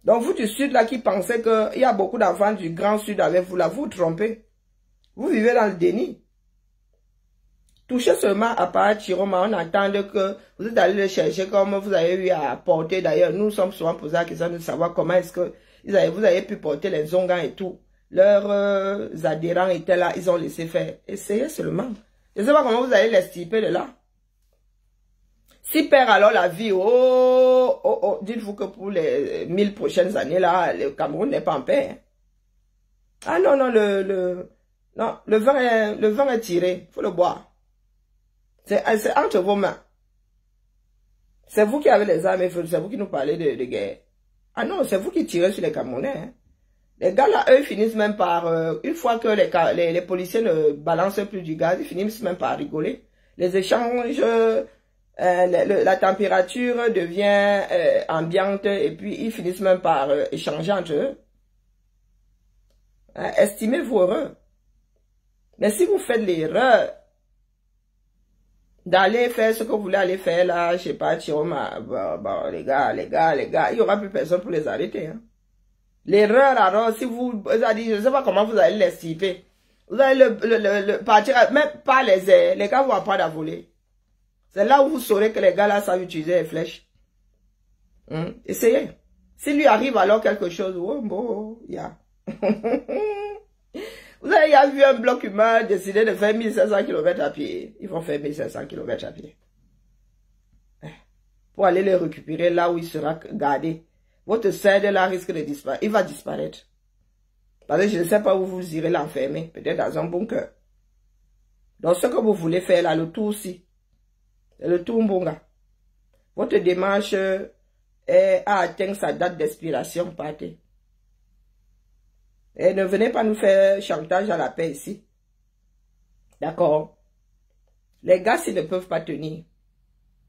Donc vous du Sud là qui pensez qu'il y a beaucoup d'enfants du Grand Sud avec vous là, vous vous trompez. Vous vivez dans le déni. Touchez seulement à Paa Chiroma, on entend que vous êtes allé le chercher comme vous avez eu à porter. D'ailleurs, nous sommes souvent posés la question de savoir comment est-ce que vous avez pu porter les zongans et tout. Leurs adhérents étaient là, ils ont laissé faire. Essayez seulement. Je ne sais pas comment vous allez les stiper de là. Si perd alors la vie, dites-vous que pour les 1000 prochaines années là, le Cameroun n'est pas en paix. Hein. Ah non, non, le vin est tiré, il faut le boire. C'est entre vos mains. C'est vous qui avez les armes et c'est vous qui nous parlez de guerre. Ah non, c'est vous qui tirez sur les Camerounais. Hein. Les gars là, eux, finissent même par, une fois que les policiers ne balancent plus du gaz, ils finissent même par rigoler. Les échanges la température devient ambiante et puis ils finissent même par échanger entre eux. Hein, estimez-vous heureux. Mais si vous faites l'erreur d'aller faire ce que vous voulez aller faire là, je sais pas, Chioma, bon, les gars, il y aura plus personne pour les arrêter. Hein. L'erreur, alors, si vous avez dit, je ne sais pas comment vous allez l'estimer. Vous allez le partir, même pas les airs, les gars vont apprendre à voler. C'est là où vous saurez que les gars là savent utiliser les flèches. Essayez. S'il lui arrive alors quelque chose, oh, bon, yeah. Vous avez vu un bloc humain décider de faire 1500 km à pied. Ils vont faire 1500 km à pied. Pour aller les récupérer là où il sera gardé. Votre cerveau là risque de disparaître. Il va disparaître. Parce que je ne sais pas où vous irez l'enfermer. Peut-être dans un bunker. Donc ce que vous voulez faire là, le tout aussi. C'est le tout mbonga. Votre démarche a atteint sa date d'expiration. Partez. Et ne venez pas nous faire chantage à la paix ici. D'accord? Les gars, s'ils ne peuvent pas tenir.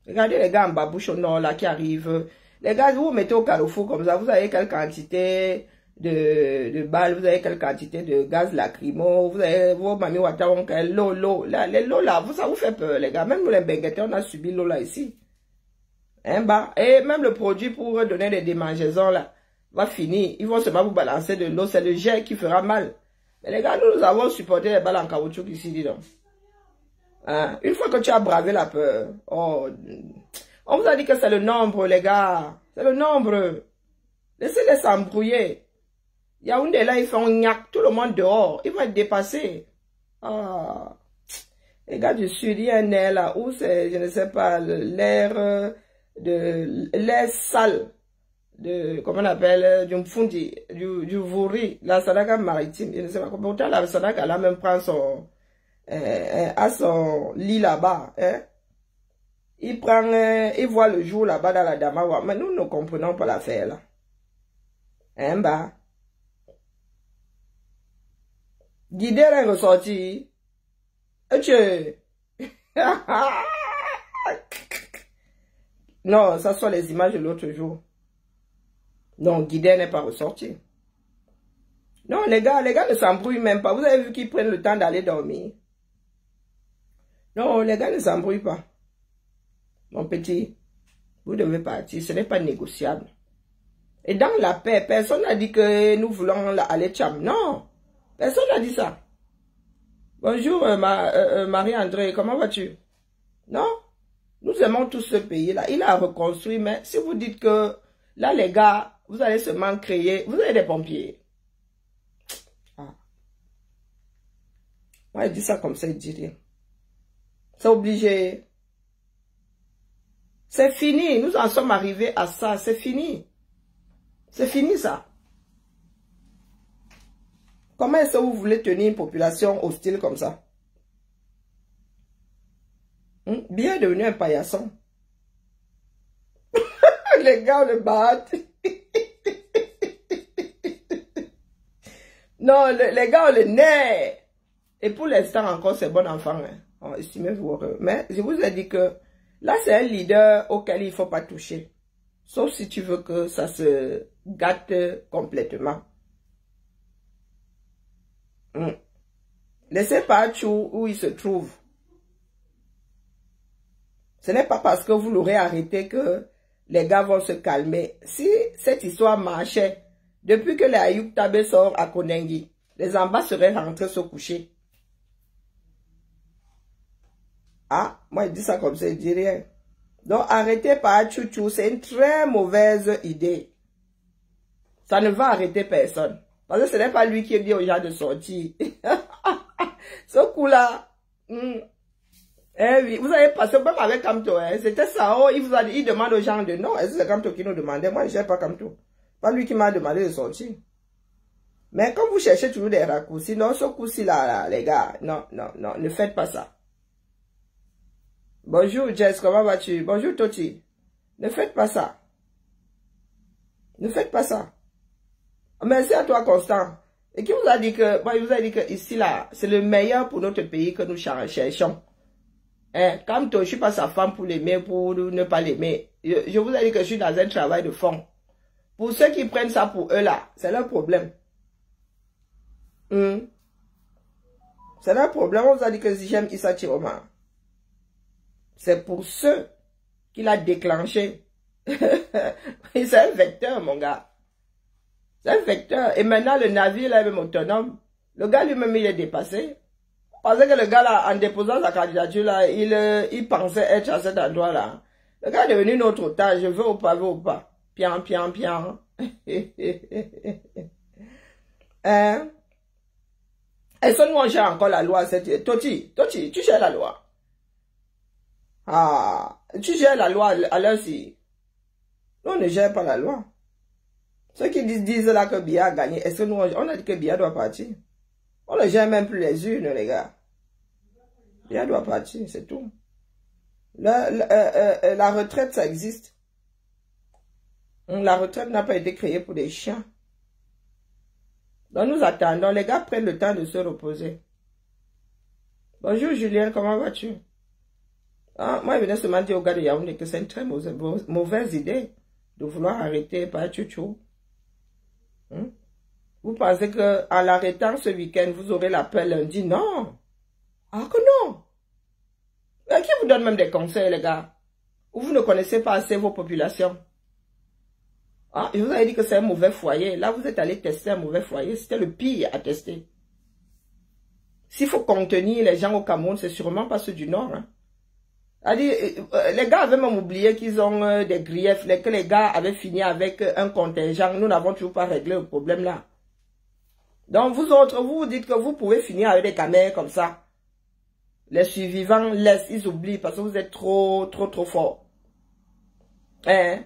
Regardez les gars en babouche au nord là qui arrivent. Les gars, vous mettez au carrefour comme ça, vous avez quelle quantité de balles, vous avez quelle quantité de gaz lacrymo, vous avez vos mamies watawon, l'eau là, les lots là, ça vous fait peur les gars. Même nous les benguetés, on a subi l'eau là ici. Hein, bah, et même le produit pour donner des démangeaisons là va finir. Ils vont seulement vous balancer de l'eau, c'est le jet qui fera mal. Mais les gars, nous avons supporté les balles en caoutchouc ici, dis donc. Hein? Une fois que tu as bravé la peur, oh, on vous a dit que c'est le nombre, les gars. C'est le nombre. Laissez-les s'embrouiller. Yaoundé là, ils font gnac, tout le monde dehors. Ils vont être dépassés. Ah. Les gars du sud, il y a un air là où c'est, je ne sais pas, l'air sale. Comment on appelle, du mfundi, du vouri, la sadaka maritime. Je ne sais pas comment. Pourtant, la sadaka là même prend son, à son lit là-bas, hein. Il prend, il voit le jour là-bas dans la Damawa. Mais nous ne comprenons pas l'affaire là. Hein, bah. Guider est ressorti. Et non, ça sont les images de l'autre jour. Non, Guider n'est pas ressorti. Non, les gars ne s'embrouillent même pas. Vous avez vu qu'ils prennent le temps d'aller dormir. Non, les gars ne s'embrouillent pas. Mon petit, vous devez partir. Ce n'est pas négociable. Et dans la paix, personne n'a dit que nous voulons aller tcham. Non, personne n'a dit ça. Bonjour, Marie-André, comment vas-tu? Non, nous aimons tous ce pays-là. Il a reconstruit, mais si vous dites que là, les gars, vous allez seulement créer, vous avez des pompiers. Ah. Moi, il dit ça comme ça, il dit rien. C'est obligé. C'est fini. Nous en sommes arrivés à ça. C'est fini. C'est fini ça. Comment est-ce que vous voulez tenir une population hostile comme ça? Bien devenu un paillasson. Les gars le battent. Non, les gars ont le nez. Et pour l'instant encore, c'est bon enfant. Hein. Oh, estimez-vous heureux. Mais je vous ai dit que là, c'est un leader auquel il ne faut pas toucher. Sauf si tu veux que ça se gâte complètement. Laissez pas Chou où il se trouve. Ce n'est pas parce que vous l'aurez arrêté que les gars vont se calmer. Si cette histoire marchait, depuis que les Ayoub Tabé sort à Konengi, les ambas seraient rentrés se coucher. Ah, moi je dis ça comme ça, je dis rien. Donc arrêtez par Chouchou, c'est une très mauvaise idée. Ça ne va arrêter personne. Parce que ce n'est pas lui qui dit aux gens de sortir. Ce coup-là, eh oui, vous avez passé même avec Kamto, hein, c'était ça, oh, il demande aux gens de non, est-ce que c'est Kamto qui nous demandait? Moi, je ne sais pas Kamto. Pas lui qui m'a demandé de sortir. Mais quand vous cherchez toujours des raccourcis, non, ce coup-ci là, les gars, non, ne faites pas ça. Bonjour Jess, comment vas-tu? Bonjour Toti. Ne faites pas ça. Ne faites pas ça. Merci à toi Constant. Et qui vous a dit que, moi, il vous a dit que ici là, c'est le meilleur pour notre pays que nous cherchons. Hein, comme toi, je suis pas sa femme pour l'aimer, pour ne pas l'aimer. Je vous ai dit que je suis dans un travail de fond. Pour ceux qui prennent ça pour eux là, c'est leur problème. C'est leur problème. On vous a dit que si j'aime Issa Chiroma, c'est pour ceux qui l'a déclenché. C'est un vecteur, mon gars. C'est un vecteur. Et maintenant, le navire là est même autonome. Le gars lui-même, il est dépassé. Parce que le gars là, en déposant sa candidature là, il pensait être à cet endroit là. Le gars est devenu notre otage. Je veux ou pas, veux ou pas. Pian, pian, pian. Hein? Est-ce que nous, on gère encore la loi? Toti, tu gères la loi. Ah, tu gères la loi à l'heure si. Nous, on ne gère pas la loi. Ceux qui disent là que Biya a gagné, est-ce que nous, on a dit que Biya doit partir? On ne gère même plus les urnes, les gars. Biya doit partir, c'est tout. La retraite, ça existe. La retraite n'a pas été créée pour des chiens. Donc nous attendons, les gars prennent le temps de se reposer. Bonjour Julien, comment vas-tu? Ah, moi, je venais seulement dire au gars de Yaoundé que c'est une très mauvaise idée de vouloir arrêter par Tchouchou. Vous pensez qu'en l'arrêtant ce week-end, vous aurez la paix lundi? Non. Ah que non. Mais qui vous donne même des conseils, les gars? Ou vous ne connaissez pas assez vos populations? Ah, je vous avais dit que c'est un mauvais foyer. Là, vous êtes allé tester un mauvais foyer. C'était le pire à tester. S'il faut contenir les gens au Cameroun, c'est sûrement pas ceux du Nord. Hein. Les gars avaient même oublié qu'ils ont des griefs, que les gars avaient fini avec un contingent. Nous n'avons toujours pas réglé le problème là. Donc vous autres, vous dites que vous pouvez finir avec des camères comme ça. Les survivants laissent, ils oublient parce que vous êtes trop forts. Hein?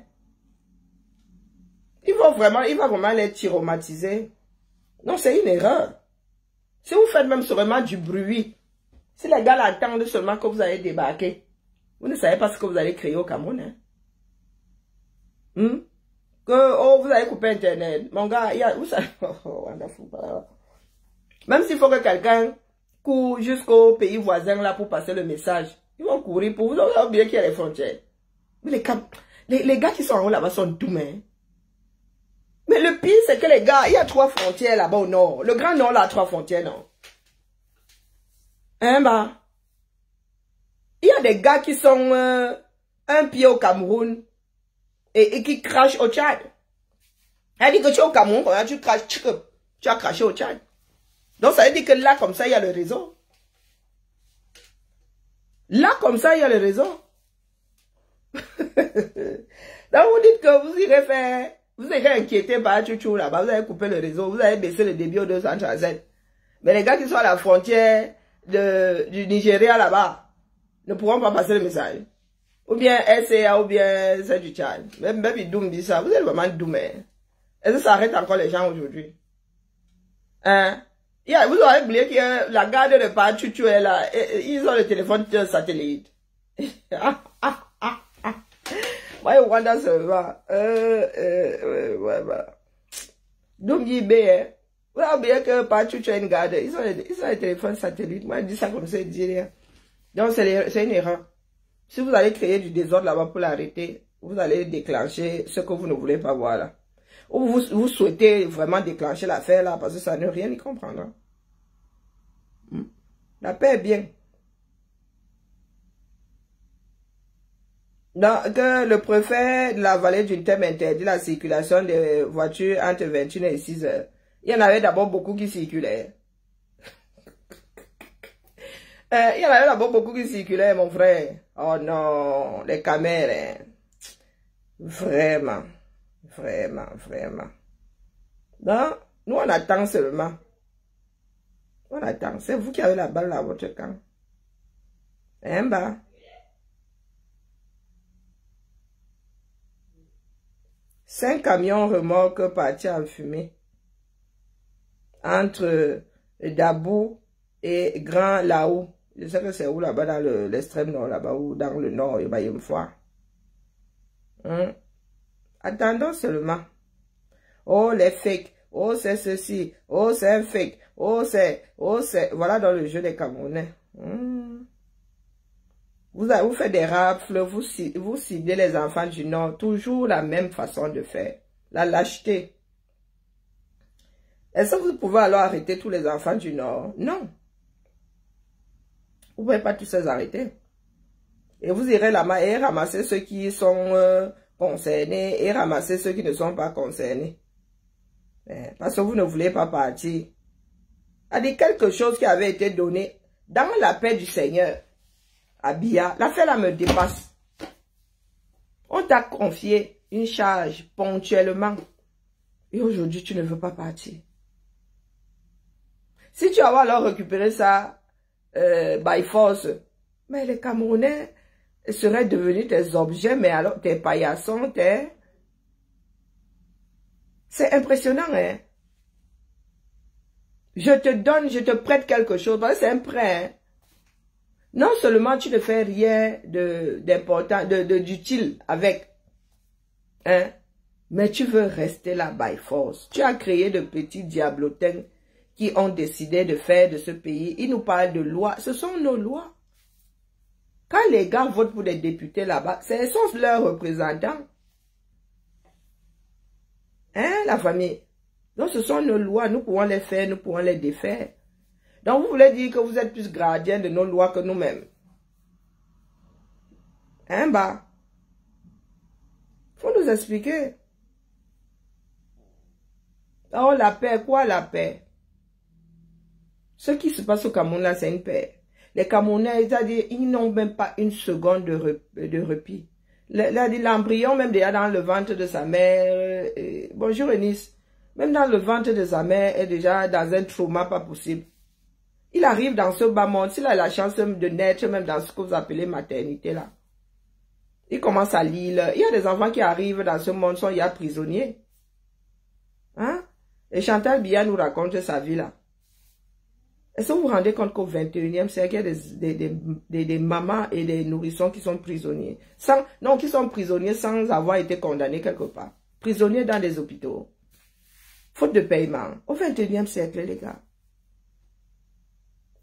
Il va vraiment les traumatiser. Non, c'est une erreur. Si vous faites même seulement du bruit, si les gars attendent seulement que vous allez débarquer, vous ne savez pas ce que vous allez créer au Cameroun. Hein? Que vous allez couper Internet. Mon gars, vous savez, même s'il faut que quelqu'un court jusqu'au pays voisin là pour passer le message, ils vont courir pour vous. Vous avez oublié qu'il y a les frontières. Mais les gars qui sont en haut là-bas sont doux, hein? Mais le pire, c'est que les gars, il y a 3 frontières là-bas au nord. Le Grand Nord là a 3 frontières, non? Hein, bah? Il y a des gars qui sont un pied au Cameroun et qui crachent au Tchad. Elle dit que tu es au Cameroun, quand tu craches, tu as craché au Tchad. Donc ça veut dire que là, comme ça, il y a le réseau. Là, comme ça, il y a le réseau. Donc vous dites que vous irez faire... Vous serez inquiété par Tchouchou là-bas, vous allez couper le réseau, vous allez baisser le débit au 237. Mais les gars qui sont à la frontière du Nigeria là-bas ne pourront pas passer le message. Ou bien SCA ou bien c'est du Tchad. Même Doum dit ça, vous êtes vraiment doumé. Est-ce que ça arrête encore les gens aujourd'hui? Hein? Vous aurez oublié que la garde de par Tchouchou est là, ils ont le téléphone satellite. Moi, Rwanda seulement. Donc, vous avez oublié que par Tchouchou une garde, ils ont les téléphones satellites. Moi, je dis ça comme ça, je dis rien. Donc, c'est une erreur. Si vous allez créer du désordre là-bas pour l'arrêter, vous allez déclencher ce que vous ne voulez pas voir là. Ou vous souhaitez vraiment déclencher l'affaire là, parce que ça ne rien y comprendre. La paix est bien. Donc, le préfet de la vallée d'une Thème interdit la circulation des voitures entre 21 et 6 heures. Il y en avait d'abord beaucoup qui circulaient. Il y en avait d'abord beaucoup qui circulaient, mon frère. Oh non, les caméras. Vraiment. Donc, nous on attend seulement. On attend. C'est vous qui avez la balle à votre camp. Hein, bah. Cinq camions remorques partis en fumée entre Dabou et Grand Laou. Je sais que c'est où là-bas dans l'extrême nord, là-bas ou dans le nord, il y a une fois. Attendons seulement. Oh, les fakes. Oh, c'est ceci. Oh, c'est un fake. Oh, c'est. Voilà dans le jeu des Camerounais. Vous faites des rafles, vous ciblez les enfants du Nord. Toujours la même façon de faire. La lâcheté. Est-ce que vous pouvez alors arrêter tous les enfants du Nord? Non. Vous ne pouvez pas tous les arrêter. Et vous irez là-bas et ramasser ceux qui sont concernés et ramasser ceux qui ne sont pas concernés. Parce que vous ne voulez pas partir. Il y a quelque chose qui avait été donné dans la paix du Seigneur. Abia, l'affaire là me dépasse. On t'a confié une charge ponctuellement. Et aujourd'hui, tu ne veux pas partir. Si tu vas alors récupérer ça by force, mais les Camerounais seraient devenus tes objets, mais alors tes paillassons, c'est impressionnant, hein. Je te donne, je te prête quelque chose, parce que c'est un prêt, hein. Non seulement tu ne fais rien d'important, d'utile avec, hein, mais tu veux rester là by force. Tu as créé de petits diablotins qui ont décidé de faire de ce pays. Ils nous parlent de lois. Ce sont nos lois. Quand les gars votent pour des députés là-bas, ce sont leurs représentants. Hein, la famille? Donc, ce sont nos lois. Nous pouvons les faire, nous pouvons les défaire. Donc, vous voulez dire que vous êtes plus gardiens de nos lois que nous-mêmes. Hein, bah? Faut nous expliquer. Oh, la paix, quoi la paix? Ce qui se passe au Cameroun, là, c'est une paix. Les Camerounais, c'est-à-dire, ils n'ont même pas une seconde de repos. L'embryon, même déjà dans le ventre de sa mère, bonjour Eunice, même dans le ventre de sa mère, est déjà dans un trauma pas possible. Il arrive dans ce bas monde, s'il a la chance de naître, même dans ce que vous appelez maternité, là. Il commence à lire. Il y a des enfants qui arrivent dans ce monde, sont prisonniers. Hein? Et Chantal Biya nous raconte sa vie, là. Est-ce que vous vous rendez compte qu'au 21e siècle, il y a des mamans et des nourrissons qui sont prisonniers? Qui sont prisonniers sans avoir été condamnés quelque part. Prisonniers dans des hôpitaux. Faute de paiement. Au 21e siècle, les gars.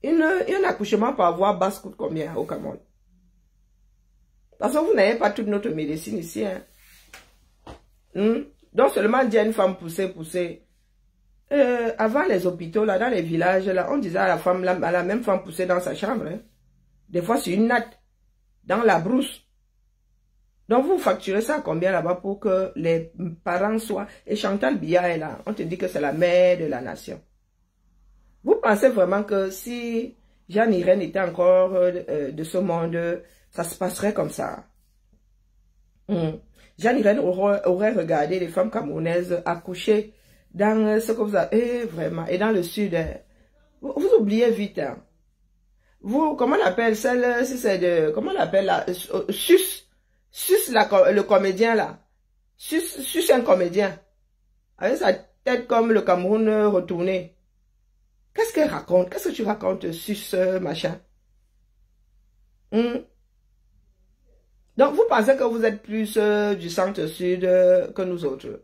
Un accouchement par voie basse coûte combien au Cameroun? Parce que vous n'avez pas toute notre médecine ici. Hein? Donc seulement dire une femme poussée. Avant les hôpitaux, là, dans les villages, là, on disait à la femme, à la même femme poussée dans sa chambre. Hein. Des fois, c'est une natte, dans la brousse. Donc, vous facturez ça combien là-bas pour que les parents soient... Et Chantal Biya est là. On te dit que c'est la mère de la nation. Vous pensez vraiment que si Jeanne Irène était encore de ce monde, ça se passerait comme ça? Jeanne Irène aurait regardé les femmes camerounaises accoucher dans ce que vous avez, vraiment, et dans le sud, vous oubliez vite, hein. Vous, comment on appelle celle, si c'est de, comment on appelle la, Sus, le comédien là, Sus un comédien, avec sa tête comme le Cameroun retourné. Qu'est-ce qu'elle raconte? Qu'est-ce que tu racontes, Sus, machin? Donc, vous pensez que vous êtes plus du centre-sud que nous autres?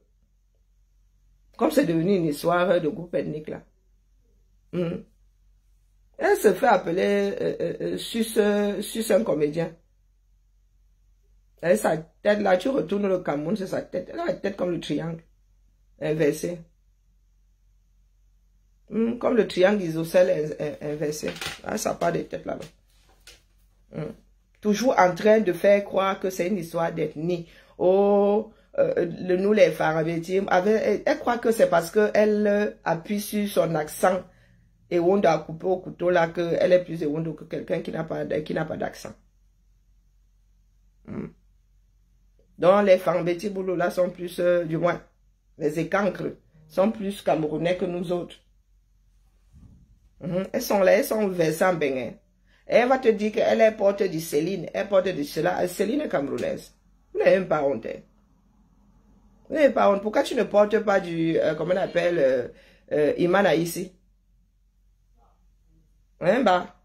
Comme c'est devenu une histoire de groupe ethnique, là. Elle se fait appeler Sus un comédien. Et sa tête, là, tu retournes le Cameroun, c'est sa tête. Elle a la tête comme le triangle, inversé. Comme le triangle isocèle inversé. Ah, ça part des têtes là-bas. Toujours en train de faire croire que c'est une histoire d'ethnie. Oh... nous les Farabétim, elle croit que c'est parce qu'elle appuie sur son accent et on doit couper au couteau là qu'elle est plus éwondo que quelqu'un qui n'a pas d'accent. Donc les Farabétim là sont plus, du moins, les écancres sont plus camerounais que nous autres. Elles sont là, elles sont versées en Bénin. Elle va te dire qu'elle est porte du Céline, elle porte de cela. Céline est camerounaise. Vous n'avez même pas honte. Oui, par contre, pourquoi tu ne portes pas du, comment on appelle, Imana ici? Hein, bah?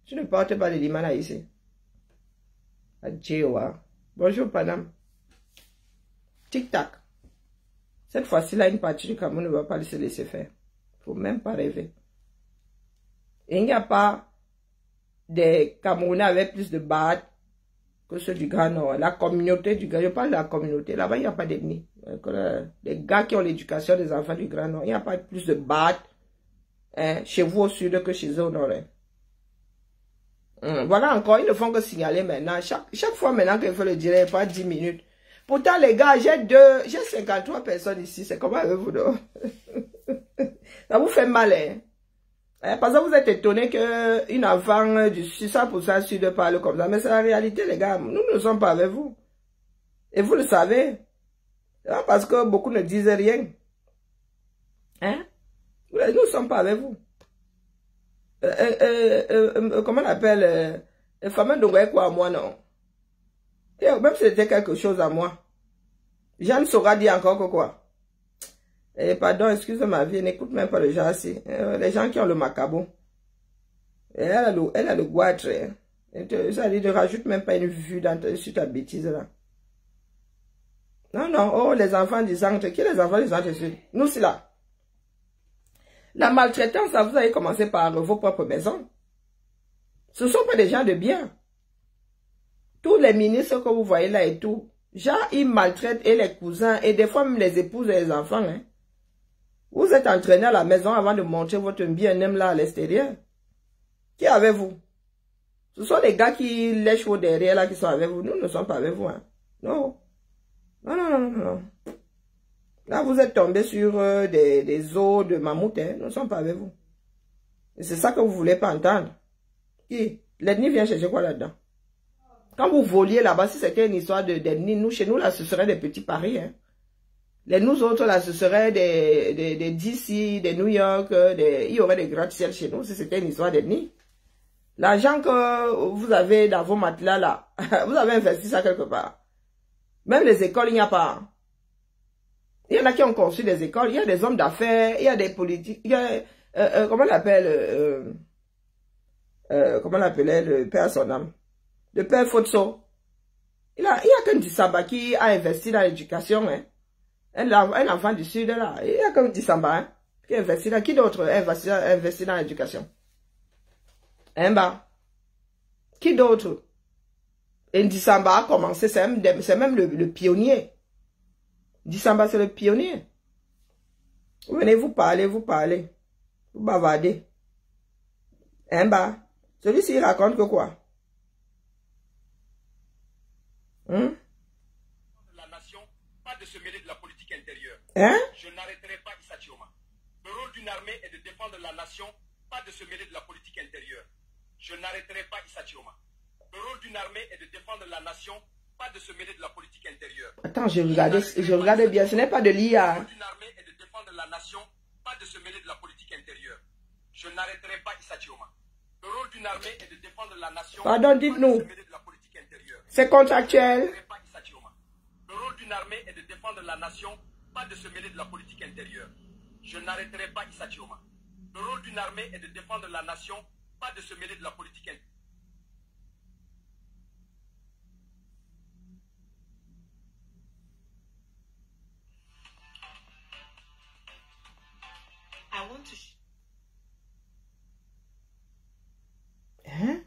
Tu ne portes pas de l'Imana ici. Adjewa. Bonjour, Panam. Tic-tac. Cette fois-ci, là, une partie du Cameroun ne va pas se laisser faire. Il ne faut même pas rêver. Et il n'y a pas des Camerounais avaient plus de battes que ceux du Grand Nord. La communauté du Grand Nord, je parle de la communauté, là-bas, il n'y a pas d'ennemis. Les gars qui ont l'éducation des enfants du Grand Nord, il n'y a pas plus de battes chez vous au sud que chez eux au nord. Voilà encore, ils ne font que signaler maintenant. Chaque fois maintenant qu'il faut le dire, pas 10 minutes. Pourtant, les gars, j'ai 53 personnes ici. C'est comment avec vous, non? Ça vous fait mal, hein? Parce que vous êtes étonnés qu'une enfant du 600% sud parle comme ça. Mais c'est la réalité, les gars. Nous ne sommes pas avec vous. Et vous le savez. Parce que beaucoup ne disent rien. Hein? Nous ne sommes pas avec vous. Comment on appelle le fameux Ndongoye quoi à moi, non? Et même si c'était quelque chose à moi. Jeanne saura dire encore que quoi? Eh, pardon, excuse ma vie, n'écoute même pas le genre ici. Les gens qui ont le macabo. Elle a le goitre. Ça dit, ne rajoute même pas une vue sur ta bêtise là. Non, non, oh, les enfants du centre. Qui est les enfants du centre ici? Nous, c'est là. La maltraitance, ça vous avez commencé par vos propres maisons. Ce ne sont pas des gens de bien. Tous les ministres que vous voyez là et tout, genre, ils maltraitent et les cousins et des fois même les épouses et les enfants. Hein. Vous êtes entraînés à la maison avant de montrer votre bien-aime là à l'extérieur. Qui est avec vous? Ce sont les gars qui lèchent vos derrière là qui sont avec vous. Nous ne sommes pas avec vous. Hein. Non. Non, non, non, non. Là, vous êtes tombé sur des os de mammouth. Hein. Nous ne sommes pas avec vous. Et c'est ça que vous ne voulez pas entendre. Qui? L'ethnie vient chercher quoi là-dedans? Quand vous voliez là-bas, si c'était une histoire d'ethnie, nous, chez nous, là, ce serait des petits paris. Hein. Les nous autres, là, ce serait des DC, des New York, il y aurait des gratte-ciel chez nous si c'était une histoire d'ethnie. L'argent que vous avez dans vos matelas, là, vous avez investi ça quelque part. Même les écoles, il n'y a pas. Il y en a qui ont construit des écoles, il y a des hommes d'affaires, il y a des politiques, il y a, comment on l'appelle, comment on l'appelait le père son âme? Le père Fotso. Il y a qu'un Dissamba qui a investi dans l'éducation, hein. Un enfant du sud, là. Il y a qu'un Dissamba, hein, qui a investi là. Qui d'autre a investi dans l'éducation? Hein, bah? Qui d'autre? Et Dissamba a commencé, c'est même le pionnier. Dissamba, c'est le pionnier. Vous venez, vous parlez. Vous bavardez. Hein, bah? Celui-ci, il raconte que quoi? La nation, pas de se mêler de la politique intérieure. Hein? Je n'arrêterai pas Issa Chioma. Le rôle d'une armée est de défendre la nation, pas de se mêler de la politique intérieure. Je n'arrêterai pas Issa Chioma. Le rôle d'une armée est de défendre la nation, pas de se mêler de la politique intérieure. Attends, je regardais bien, ce n'est pas de l'IA. Le rôle d'une armée est de défendre la nation, pas de se mêler de la politique intérieure. Je n'arrêterai pas Issa Chioma. Le rôle d'une armée est de défendre la nation. Pardon, dites-nous. C'est contractuel. Le rôle d'une armée est de défendre la nation, pas de se mêler de la politique intérieure. Je n'arrêterai pas Issa Chioma. Le rôle d'une armée est de défendre la nation, pas de se mêler de la politique intérieure. Hein?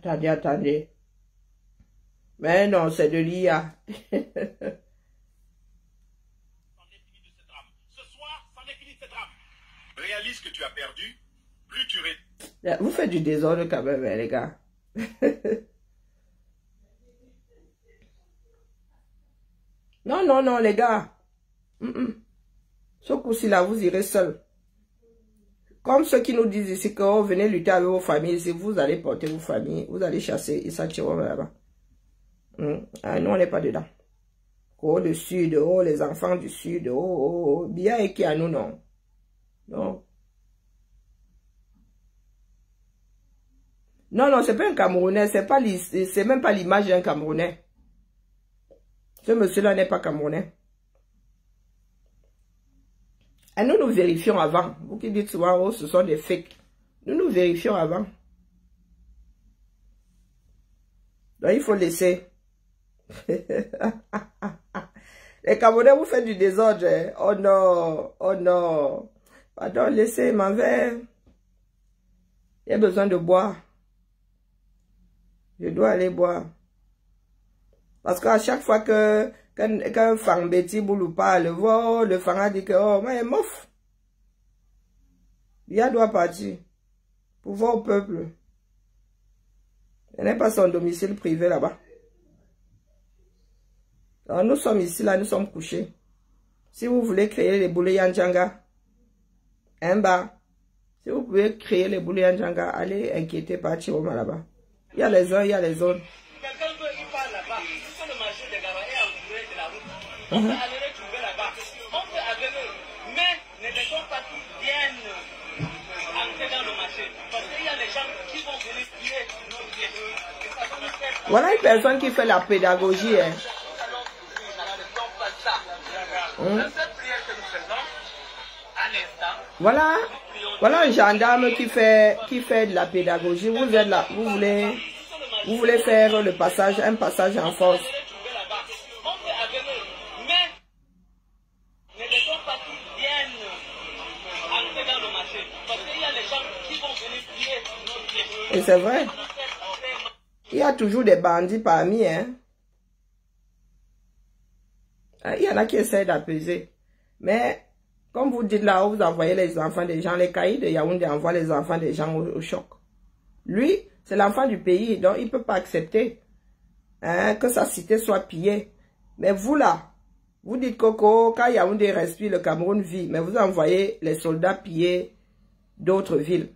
Attendez. Mais non, c'est de l'IA. Ce soir, c'en est fini de cette drame. Réalise que tu as perdu, plus tu Vous faites du désordre quand même, les gars. Non, les gars. Ce coup-ci là, vous irez seul. Comme ceux qui nous disent ici que oh, venez lutter avec vos familles, si vous allez porter vos familles, vous allez chasser Issa Chioma là-bas. Nous, on n'est pas dedans. Oh, le sud, oh, les enfants du sud, oh, bien et qui à nous, non. Non. Non, c'est pas un Camerounais, c'est même pas l'image d'un Camerounais. Ce monsieur-là n'est pas Camerounais. Et nous vérifions avant. Vous qui dites souvent, oh, ce sont des fakes. Nous vérifions avant. Donc, il faut laisser. Les Camerounais, vous faites du désordre. Hein? Oh non, oh non. Pardon, laissez ma verre. Il y a besoin de boire. Je dois aller boire. Parce qu'à chaque fois qu'un fang Betty Boulou parle, le fang a dit que, oh, moi, il est mouf. Il doit partir. Pour voir au peuple. Il n'est pas son domicile privé là-bas. Alors, nous sommes ici, là, nous sommes couchés. Si vous voulez créer les boulets Yanjanga, un bas. Si vous pouvez créer les boulets Yanjanga, allez inquiéter par Chiroma là-bas. Il y a les uns, il y a les autres. Quelqu'un peut y parler là-bas. Sur le marché de Gaba est entouré de la route. On peut aller le trouver là-bas. On peut aller mais ne laissons pas qu'ils viennent entrer dans le marché. Parce qu'il y a des gens qui vont venir piller nos pieds. Voilà une personne qui fait la pédagogie. Hein. Voilà un gendarme qui fait de la pédagogie. Vous êtes là, vous voulez faire le passage, un passage en force. Et c'est vrai. Il y a toujours des bandits parmi, hein. Il y en a qui essaient d'apaiser. Mais, comme vous dites là, vous envoyez les enfants des gens, les caïds de Yaoundé envoient les enfants des gens au choc. Lui, c'est l'enfant du pays, donc il ne peut pas accepter que sa cité soit pillée. Mais vous là, vous dites Coco, quand Yaoundé respire, le Cameroun vit. Mais vous envoyez les soldats piller d'autres villes.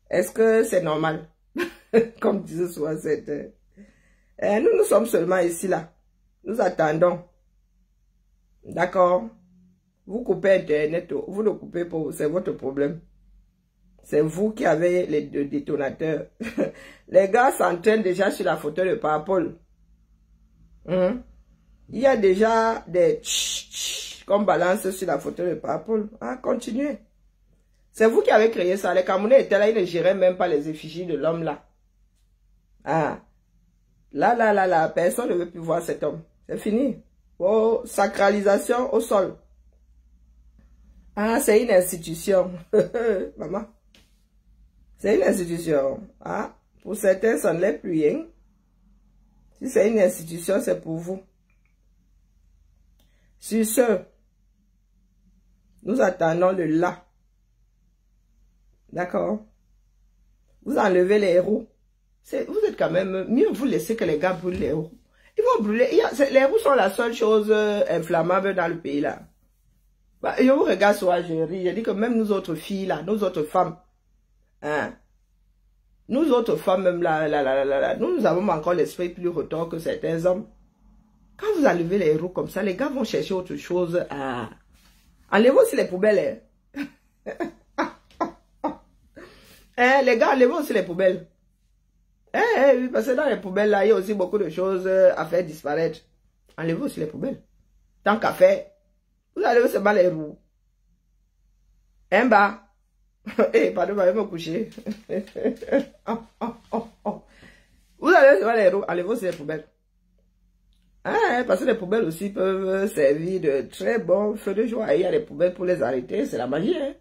Est-ce que c'est normal? Comme disait souvent cette... nous sommes seulement ici là. Nous attendons. D'accord? Vous coupez Internet, vous le coupez pour... C'est votre problème. C'est vous qui avez les deux détonateurs. Les gars s'entraînent déjà sur la photo de Parapol. Il y a déjà des qu'on balance sur la photo de Parapol. Ah, continuez. C'est vous qui avez créé ça. Les Camerounais étaient là, ils ne géraient même pas les effigies de l'homme là. Ah. Là, personne ne veut plus voir cet homme. C'est fini. Oh, sacralisation au sol. Ah, c'est une institution. Maman. C'est une institution. Ah, pour certains, ça ne l'est plus. Hein? Si c'est une institution, c'est pour vous. Sur ce, nous attendons le là. D'accord? Vous enlevez les roues. Vous êtes quand même... Mieux vous laissez que les gars brûlent les roues. Ils vont brûler. Les roues sont la seule chose inflammable dans le pays là. Bah, je vous regarde sur Algérie. Je dis que même nous autres filles là, nous autres femmes, hein, nous autres femmes même là, nous avons encore l'esprit plus retors que certains hommes. Quand vous enlevez les roues comme ça, les gars vont chercher autre chose à... Enlevez aussi les poubelles. Hein, les gars, enlevez aussi les poubelles. Oui, parce que dans les poubelles, là, il y a aussi beaucoup de choses à faire disparaître. Enlevez aussi les poubelles. Tant qu'à faire, vous enlevez seulement les roues. Un bas. Pardon, je vais me coucher. Vous enlevez seulement les roues, enlevez aussi les poubelles. Parce que les poubelles aussi peuvent servir de très bons feux de joie. Il y a des poubelles pour les arrêter, c'est la magie, hein.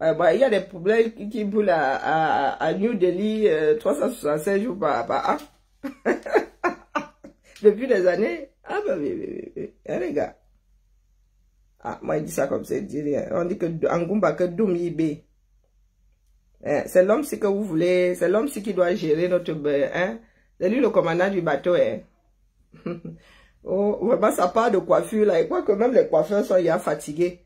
Il y a des poubelles qui brûlent à New Delhi 365 jours par an. Depuis des années. Ah bah oui, les gars. Ah, moi il dit ça comme ça, il dit rien. On dit que Angumba que Doum Yibé. C'est l'homme si que vous voulez, c'est l'homme si qui doit gérer notre... Hein? C'est lui le commandant du bateau. Hein? Oh, vraiment ça part de coiffure là. Et quoi que même les coiffeurs sont hier fatigués.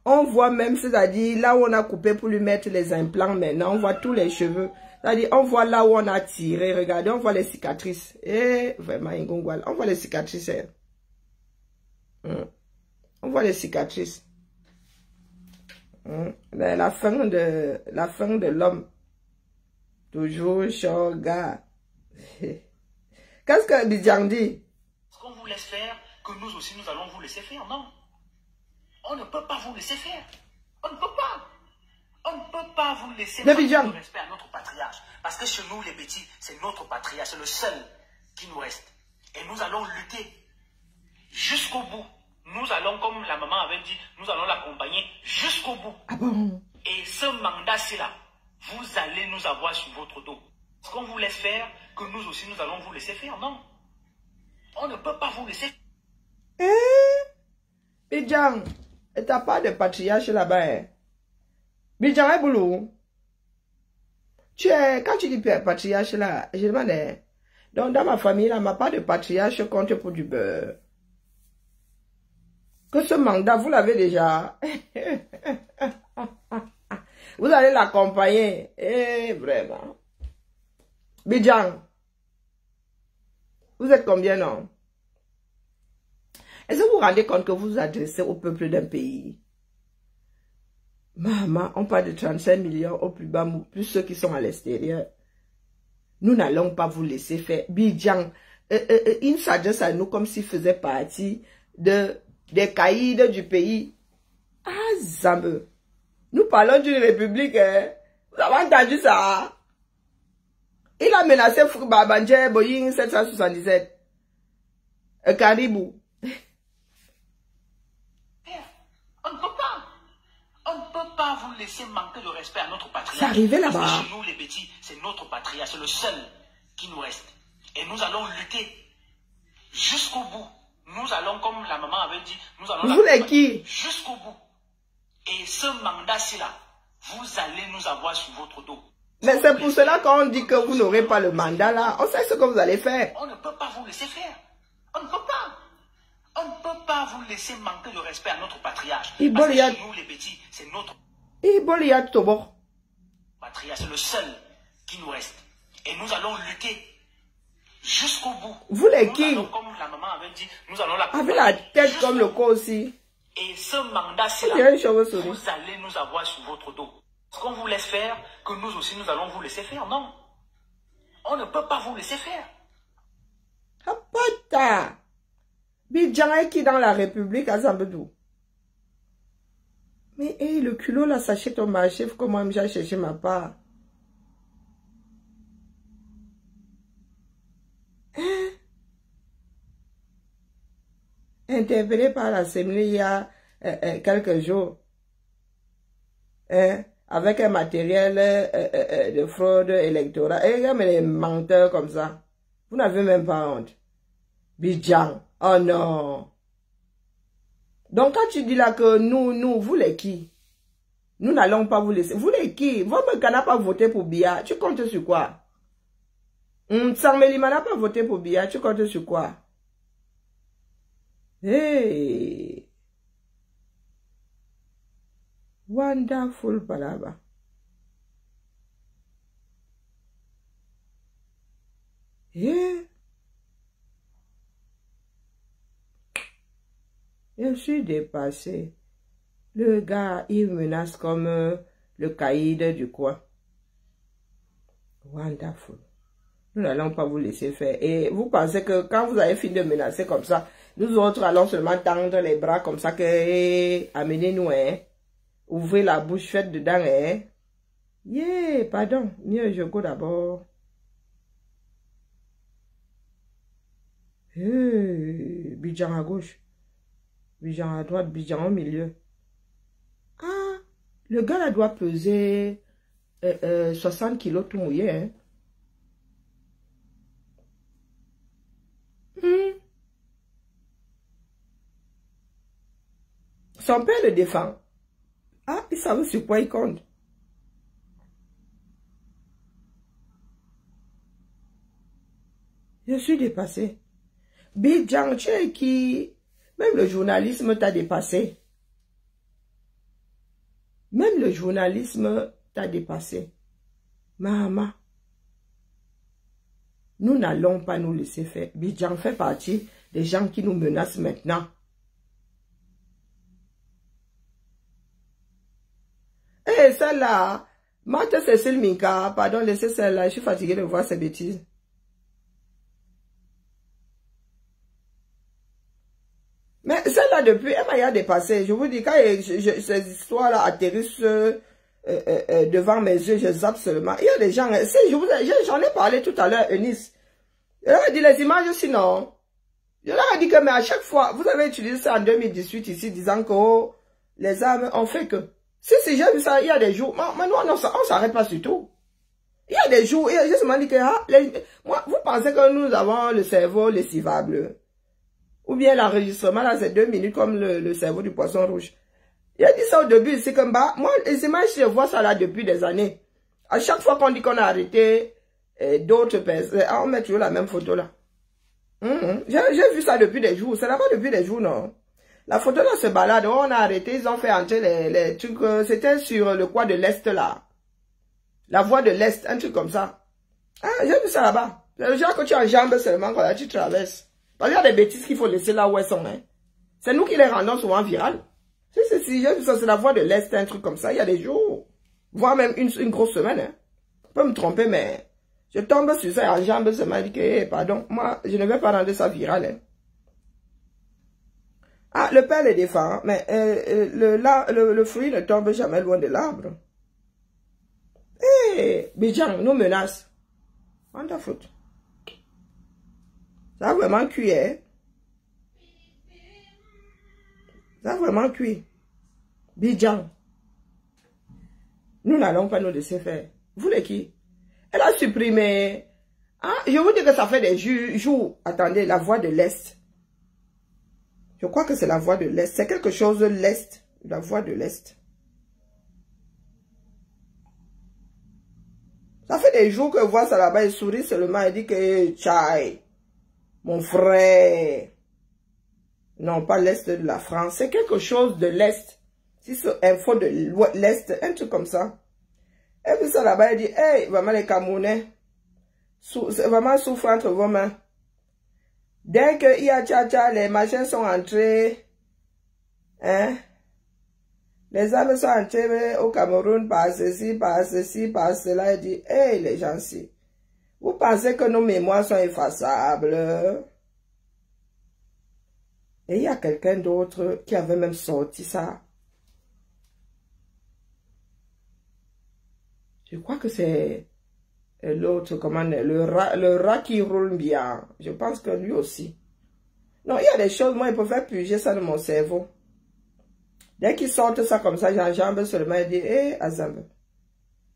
On voit même, c'est-à-dire là où on a coupé pour lui mettre les implants maintenant, on voit tous les cheveux. C'est-à-dire on voit là où on a tiré, regardez, on voit les cicatrices. Et vraiment, on voit les cicatrices. Hein. On voit les cicatrices. La fin de l'homme. Toujours Shoga. Qu'est-ce que Bidjan dit? Ce qu'on vous laisse faire, que nous aussi nous allons vous laisser faire, non? On ne peut pas vous laisser faire. On ne peut pas. On ne peut pas vous laisser faire le respect à notre patriarche. Parce que chez nous, les petits, c'est notre patriarche. C'est le seul qui nous reste. Et nous allons lutter jusqu'au bout. Nous allons, comme la maman avait dit, nous allons l'accompagner jusqu'au bout. Ah bon? Et ce mandat-ci-là, vous allez nous avoir sur votre dos. Ce qu'on vous laisse faire, que nous aussi, nous allons vous laisser faire. Non. On ne peut pas vous laisser faire. Bidjan, t'as pas de patriarche là-bas, hein? Bidjan est boulot. Quand tu dis patriarche là, je demande, donc dans ma famille là, m'a pas de patriarche compte pour du beurre. Que ce mandat, vous l'avez déjà. Vous allez l'accompagner. Vraiment. Bidjan, vous êtes combien, non? Est-ce que vous vous rendez compte que vous vous adressez au peuple d'un pays? Maman, on parle de 35 millions au plus bas, plus ceux qui sont à l'extérieur. Nous n'allons pas vous laisser faire. Bidjan, il s'adresse à nous comme s'il faisait partie des caïds du pays. Ah, Zambe. Nous parlons d'une république. Hein? Vous avez entendu ça? Il a menacé Babandje Boeing 777. Caribou. On ne peut pas. On ne peut pas vous laisser manquer de respect à notre patrie. C'est arrivé là-bas. Chez nous, les petits, c'est notre patrie. C'est le seul qui nous reste. Et nous allons lutter jusqu'au bout. Nous allons, comme la maman avait dit, nous allons vous les qui? Jusqu'au bout. Et ce mandat-ci-là, vous allez nous avoir sur votre dos. Mais c'est pour cela qu'on dit que vous n'aurez pas le mandat là. On sait ce que vous allez faire. On ne peut pas vous laisser faire. On ne peut pas. On ne peut pas vous laisser manquer de respect à notre patriarche. Parce que chez nous, les petits, c'est notre patriarche. C'est le seul qui nous reste. Et nous allons lutter jusqu'au bout. Vous les qui? Comme la maman avait dit, nous allons la avec la tête comme le corps aussi. Et ce mandat-ci-là, vous allez nous avoir sur votre dos. Ce qu'on vous laisse faire, que nous aussi, nous allons vous laisser faire. Non. On ne peut pas vous laisser faire. Apata. Bidjan est qui dans la République à Zambedou? Mais le culot là, sachez ton marché, comment j'ai cherché ma part. Hein? Interpellé par l'Assemblée il y a quelques jours. Hein? Avec un matériel de fraude électorale. Et regarde les menteurs comme ça. Vous n'avez même pas honte. Bidjan. Oh non. Donc quand tu dis là que nous, vous les qui? Nous n'allons pas vous laisser. Vous les qui? Votre gars n'a pas voté pour Biya. Tu comptes sur quoi? Sanmelima n'a pas voté pour Biya. Tu comptes sur quoi? Hey. Wonderful palabra. Yeah. Je suis dépassé. Le gars, il menace comme le caïd du coin. Wonderful. Nous n'allons pas vous laisser faire. Et vous pensez que quand vous avez fini de menacer comme ça, nous autres allons seulement tendre les bras comme ça que amenez-nous, hein. Ouvrez la bouche, faites dedans, hein. Yeah, pardon. Mieux, je go d'abord. Bidjan à gauche. Bidjan à droite, Bidjan au milieu. Ah, le gars là doit peser 60 kilos tout mouillé, hein. Son père le défend. Ah, il savait sur quoi il compte. Je suis dépassé. Bidjan, tu es qui? Même le journalisme t'a dépassé. Même le journalisme t'a dépassé. Maman, nous n'allons pas nous laisser faire. Bidjan fait partie des gens qui nous menacent maintenant. Eh, celle-là, Marthe Cécile Minka, pardon, laissez celle-là, je suis fatiguée de voir ces bêtises. Mais celle-là, depuis, elle m'a dépassé. Je vous dis, quand ces histoires-là atterrissent devant mes yeux, je zappe seulement. Il y a des gens, j'en ai parlé tout à l'heure, Eunice. Je leur ai dit les images sinon. Je leur ai dit que, mais à chaque fois, vous avez utilisé ça en 2018 ici, disant que oh, les armes ont fait que. Si j'ai vu ça, il y a des jours, maintenant, on s'arrête pas sur tout. Il y a des jours, j'ai seulement dit que, moi, vous pensez que nous avons le cerveau lessivable. Ou bien l'enregistrement, là, c'est 2 minutes comme le cerveau du poisson rouge. Il a dit ça au début, c'est comme, bah, moi, les images, je vois ça là depuis des années. À chaque fois qu'on dit qu'on a arrêté d'autres personnes, on met toujours la même photo là. J'ai vu ça depuis des jours, ça n'a pas depuis des jours, non. La photo là se balade, on a arrêté, ils ont fait entrer les trucs, c'était sur le coin de l'Est là. La voie de l'Est, un truc comme ça. Ah, j'ai vu ça là-bas. Le genre que tu enjambes seulement quand tu traverses. Parce qu'il y a des bêtises qu'il faut laisser là où elles sont. Hein. C'est nous qui les rendons souvent virales. Si, j'ai vu ça, c'est la voie de l'Est, un truc comme ça. Il y a des jours, voire même une grosse semaine. Hein. Je peux me tromper, mais je tombe sur ça et enjambe seulement et dis que, hey, pardon, moi, je ne vais pas rendre ça viral. Hein. Ah, le père les défend, mais le fruit ne tombe jamais loin de l'arbre. Hé, Bidjan nous menace. On t'a foutu. Ça a vraiment cuit, hein? Ça a vraiment cuit. Bidjan. Nous n'allons pas nous laisser faire. Vous les qui? Elle a supprimé. Ah, je vous dis que ça fait des jours. Attendez, la voie de l'Est. Je crois que c'est la voie de l'Est. C'est quelque chose de l'Est. La voie de l'Est. Ça fait des jours que je vois ça là-bas, il sourit seulement, il dit que, tchai, mon frère. Non, pas l'Est de la France. C'est quelque chose de l'Est. Si c'est info de l'Est, un truc comme ça. Et puis ça là-bas, il dit, hey, vraiment les Camerounais, vraiment souffre entre vos mains. Dès que Ia les machins sont entrés, hein, les armes sont entrées au Cameroun par ceci, par cela. Il dit, hey, les gens-ci, vous pensez que nos mémoires sont effaçables? Et il y a quelqu'un d'autre qui avait même sorti ça. Je crois que c'est l'autre, comment le rat qui roule bien. Je pense que lui aussi. Non, il y a des choses, moi, il peut faire purger ça de mon cerveau. Dès qu'ils sortent ça comme ça, j'enjambe seulement et dis, hé, Azambe.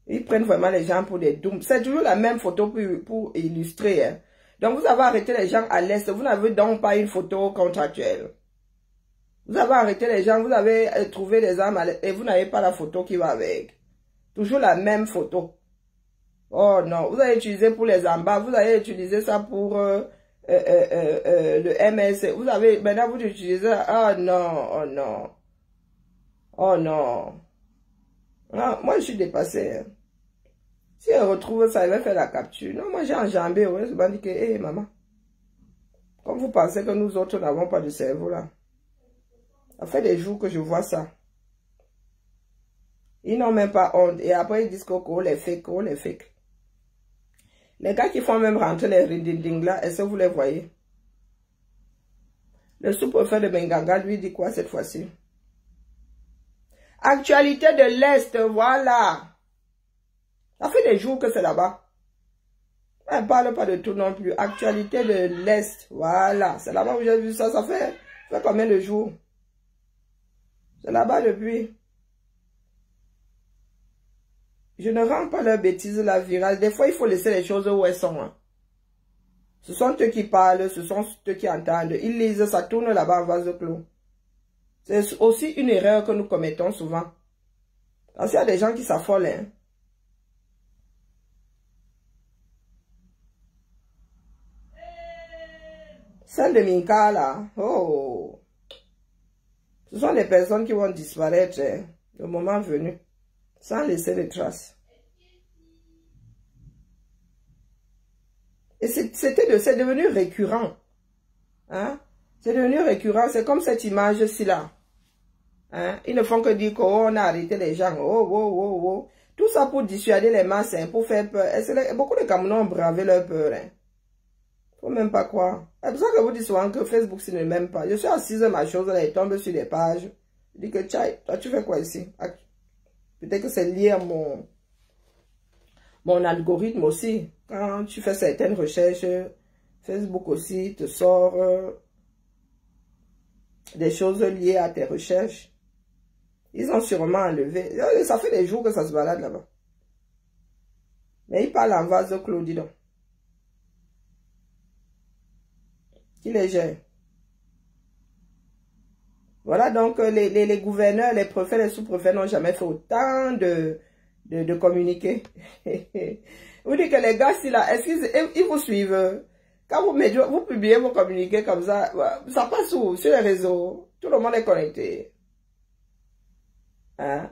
Ils prennent vraiment les gens pour des dooms. C'est toujours la même photo pour illustrer. Hein. Donc, vous avez arrêté les gens à l'Est. Vous n'avez donc pas une photo contractuelle. Vous avez arrêté les gens, vous avez trouvé les armes à l'Est et vous n'avez pas la photo qui va avec. Toujours la même photo. Oh non, vous avez utilisé pour les embats, vous avez utilisé ça pour le MS. Vous avez, maintenant vous utilisez, oh non, oh non. Oh non. Ah, moi, je suis dépassée. Hein. Si elle retrouve ça, elle va faire la capture. Non, moi, j'ai enjambé. Ouais, je me dis que, hé, maman. Comme vous pensez que nous autres n'avons pas de cerveau, là. Ça fait des jours que je vois ça. Ils n'ont même pas honte. Et après, ils disent que les fake, les fake. Les gars qui font même rentrer les rindinding là, est-ce que vous les voyez? Le sous-préfet de Benganga, lui, dit quoi cette fois-ci? Actualité de l'Est, voilà. Ça fait des jours que c'est là-bas. Elle ne parle pas de tout non plus. Actualité de l'Est, voilà. C'est là-bas où j'ai vu ça. Ça fait combien de jours? C'est là-bas depuis. Je ne rends pas leurs bêtises la virale. Des fois, il faut laisser les choses où elles sont. Hein. Ce sont eux qui parlent, ce sont eux qui entendent. Ils lisent, ça tourne là-bas en vase clos. C'est aussi une erreur que nous commettons souvent. Parce qu'il y a des gens qui s'affolent. Hein. Celle de Minka, là. Oh. Ce sont des personnes qui vont disparaître hein, le moment venu. Sans laisser de traces. Et c'est devenu récurrent. Hein? C'est devenu récurrent. C'est comme cette image-ci là. Hein? Ils ne font que dire qu'on a arrêté les gens. Oh, oh, oh, oh. Tout ça pour dissuader les masses, hein, pour faire peur. Et beaucoup de Camerounais ont bravé leur peur. Hein. Faut même pas croire. C'est pour ça que vous dites souvent que Facebook ne m'aime pas. Je suis assise à ma chose, là, et tombe sur des pages. Je dis que, tchai, toi tu fais quoi ici? Peut-être que c'est lié à mon algorithme aussi. Quand tu fais certaines recherches, Facebook aussi te sort des choses liées à tes recherches. Ils ont sûrement enlevé. Ça fait des jours que ça se balade là-bas. Mais il parle en vase clos, dis donc. Qui les gère? Voilà, donc les gouverneurs, les préfets, les sous-préfets n'ont jamais fait autant de communiquer. Vous dites que les gars, est-ce qu'ils vous suivent? Quand vous publiez vos communiqués comme ça passe où? Sur les réseaux. Tout le monde est connecté. Hein?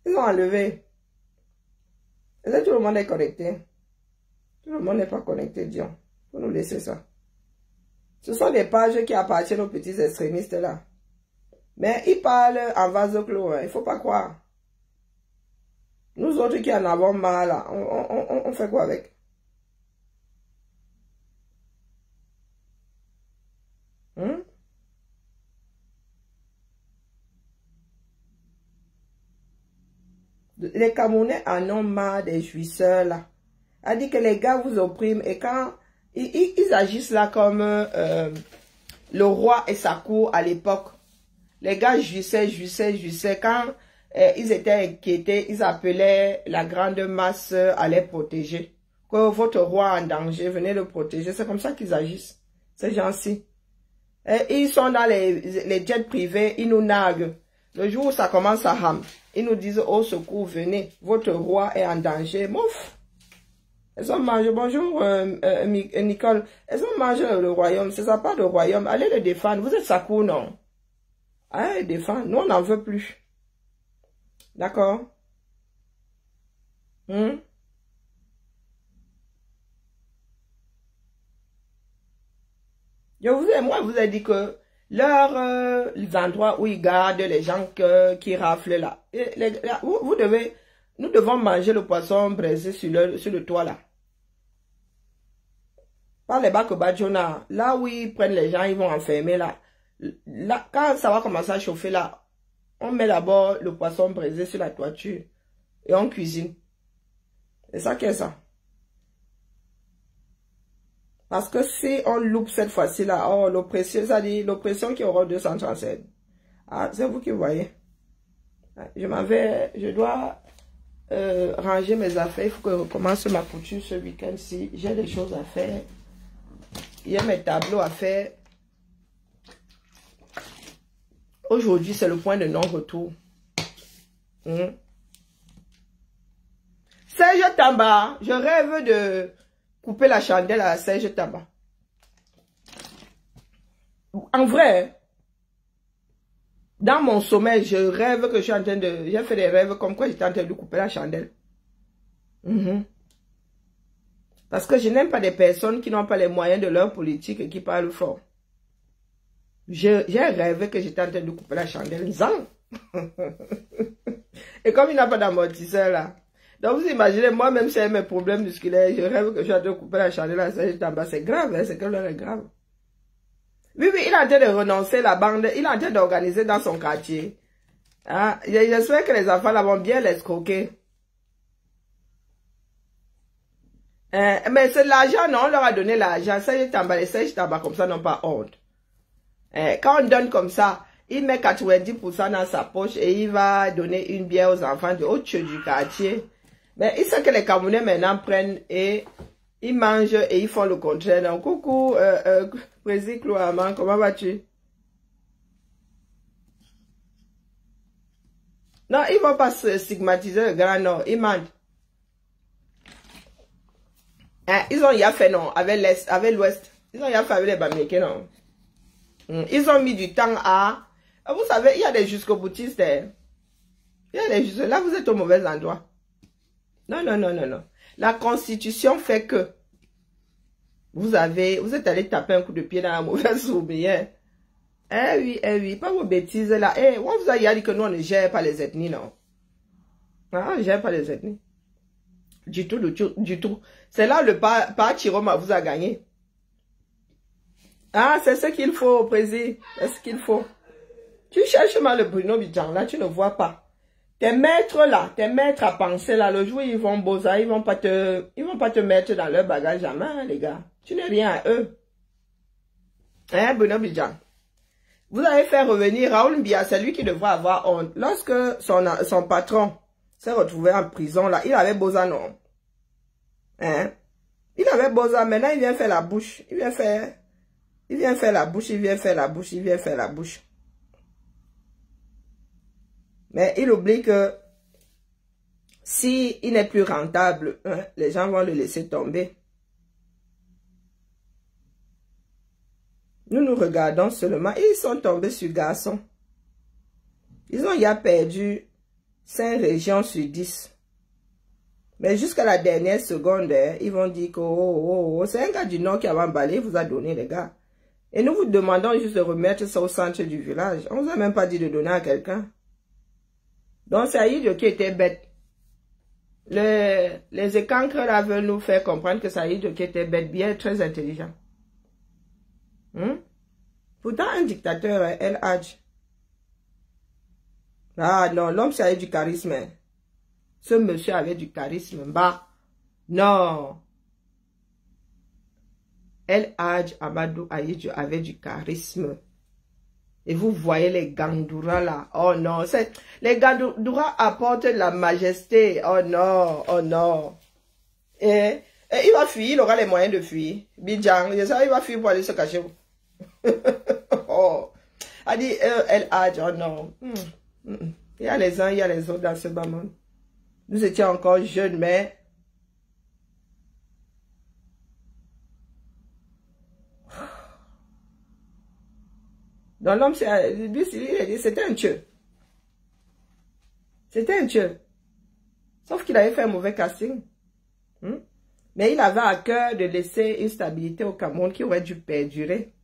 Ils ont enlevé. Tout le monde est connecté. Tout le monde n'est pas connecté, disons. Faut nous laisser ça. Ce sont des pages qui appartiennent aux petits extrémistes là. Mais ils parlent en vase clos, hein. Il ne faut pas croire. Nous autres qui en avons marre là, on fait quoi avec? Les Camerounais en ont marre des jouisseurs là. A dit que les gars vous oppriment et quand ils agissent là comme le roi et sa cour à l'époque. Les gars jouissaient. Quand ils étaient inquiétés, ils appelaient la grande masse à les protéger. Que votre roi en danger, venez le protéger. C'est comme ça qu'ils agissent. Ces gens-ci. Ils sont dans les jets privés, ils nous narguent. Le jour où ça commence à rame, ils nous disent au secours, venez, votre roi est en danger. Mouf! Elles ont mangé, bonjour Nicole, elles ont mangé le royaume, c'est ça pas le royaume, allez le défendre, vous êtes sa cour, non? Allez le défendre, nous on n'en veut plus. D'accord? Je vous ai dit que les endroits où ils gardent les gens qui raflent là, nous devons manger le poisson braisé sur le toit là. Pas les bacs Badjona, là où ils prennent les gens, ils vont enfermer là. Là, quand ça va commencer à chauffer là, on met d'abord le poisson braisé sur la toiture et on cuisine. C'est ça qui est ça. Parce que si on loupe cette fois-ci là, oh l'oppression, ça dit l'oppression qui aura 237. Ah, c'est vous qui voyez. Je dois ranger mes affaires. Il faut que je recommence ma couture ce week-end-ci. J'ai des choses à faire. Il y a mes tableaux à faire. Aujourd'hui, c'est le point de non-retour. Serge Tamba, je rêve de couper la chandelle à Serge Tamba. En vrai, dans mon sommeil, je rêve que je suis en train de... J'ai fait des rêves comme quoi j'étais en train de couper la chandelle. Parce que je n'aime pas des personnes qui n'ont pas les moyens de leur politique et qui parlent fort. J'ai rêvé que j'étais en train de couper la chandelle. Zang. Et comme il n'a pas d'amortisseur là. Donc vous imaginez, moi même si j'ai mes problèmes musculaires, je rêve que je suis en train de couper la chandelle à Serge Tamba. C'est grave, hein, c'est que l'heure est grave. Oui, il est en train de renoncer la bande. Il est en train d'organiser dans son quartier. Hein? J'espère que les enfants là vont bien l'escroquer. Mais c'est l'argent, non, on leur a donné l'argent. Serge Tamba, les Serge Tamba comme ça n'ont pas honte. Quand on donne comme ça, il met 90% dans sa poche et il va donner une bière aux enfants de haut du quartier. Mais il sait que les Camerounais maintenant prennent et ils mangent et ils font le contraire. Donc, coucou, Président Clouaman, comment vas-tu? Non, ils ne vont pas stigmatiser le Grand Nord, ils mentent. Ils ont rien fait, non, avec l'Est, avec l'Ouest. Ils ont rien fait avec les Bamileke, non. Ils ont mis du temps à... Vous savez, il y a des jusqu'au boutistes. Il y a des jusqu'au... Là, vous êtes au mauvais endroit. Non. La Constitution fait que vous êtes allé taper un coup de pied dans la mauvaise sourbière. Oui, pas vos bêtises là. On vous a dit que nous, on ne gère pas les ethnies, non. On ne gère pas les ethnies. Du tout. C'est là le pas Chiroma vous a gagné. Ah, c'est ce qu'il faut, président. C'est ce qu'il faut. Tu cherches mal le Bruno Bidjan, là, tu ne vois pas. Tes maîtres là, tes maîtres à penser là, le jour ils vont bosser, ils vont pas te mettre dans leur bagage jamais, hein, les gars. Tu n'es rien à eux. Hein, Bruno Bidjan. Vous allez faire revenir Raoul Mbia, c'est lui qui devrait avoir honte. Lorsque son patron s'est retrouvé en prison, là, il avait Boza, non? Hein? Il avait Boza, maintenant il vient faire la bouche. Il vient faire la bouche, il vient faire la bouche, il vient faire la bouche. Mais il oublie que si il n'est plus rentable, hein, les gens vont le laisser tomber. Nous nous regardons seulement. Ils sont tombés sur garçon. Ils ont ya perdu 5 régions sur 10. Mais jusqu'à la dernière seconde, ils vont dire que c'est un gars du Nord qui a emballé, vous a donné les gars. Et nous vous demandons juste de remettre ça au centre du village. On ne vous a même pas dit de donner à quelqu'un. Donc c'est Aïdjo qui était bête. Les écancres là veulent nous faire comprendre que c'est Aïdjo qui était bête, bien très intelligent. Pourtant, un dictateur, El Hadj. Ah non, l'homme, ça avait du charisme. Ce monsieur avait du charisme. Bah, non. El Hadj Amadou Ahidjo avait du charisme. Et vous voyez les Gandoura là. Oh non, les Gandoura apportent la majesté. Oh non, oh non. Et il va fuir, il aura les moyens de fuir. Bidjang, il va fuir pour aller se cacher. Oh, a dit El Hadj, oh non. Il y a les uns, il y a les autres dans ce bas monde. Nous étions encore jeunes, mais donc l'homme, c'était un tueur. C'était un tueur. Sauf qu'il avait fait un mauvais casting. Mais il avait à cœur de laisser une stabilité au Cameroun qui aurait dû perdurer.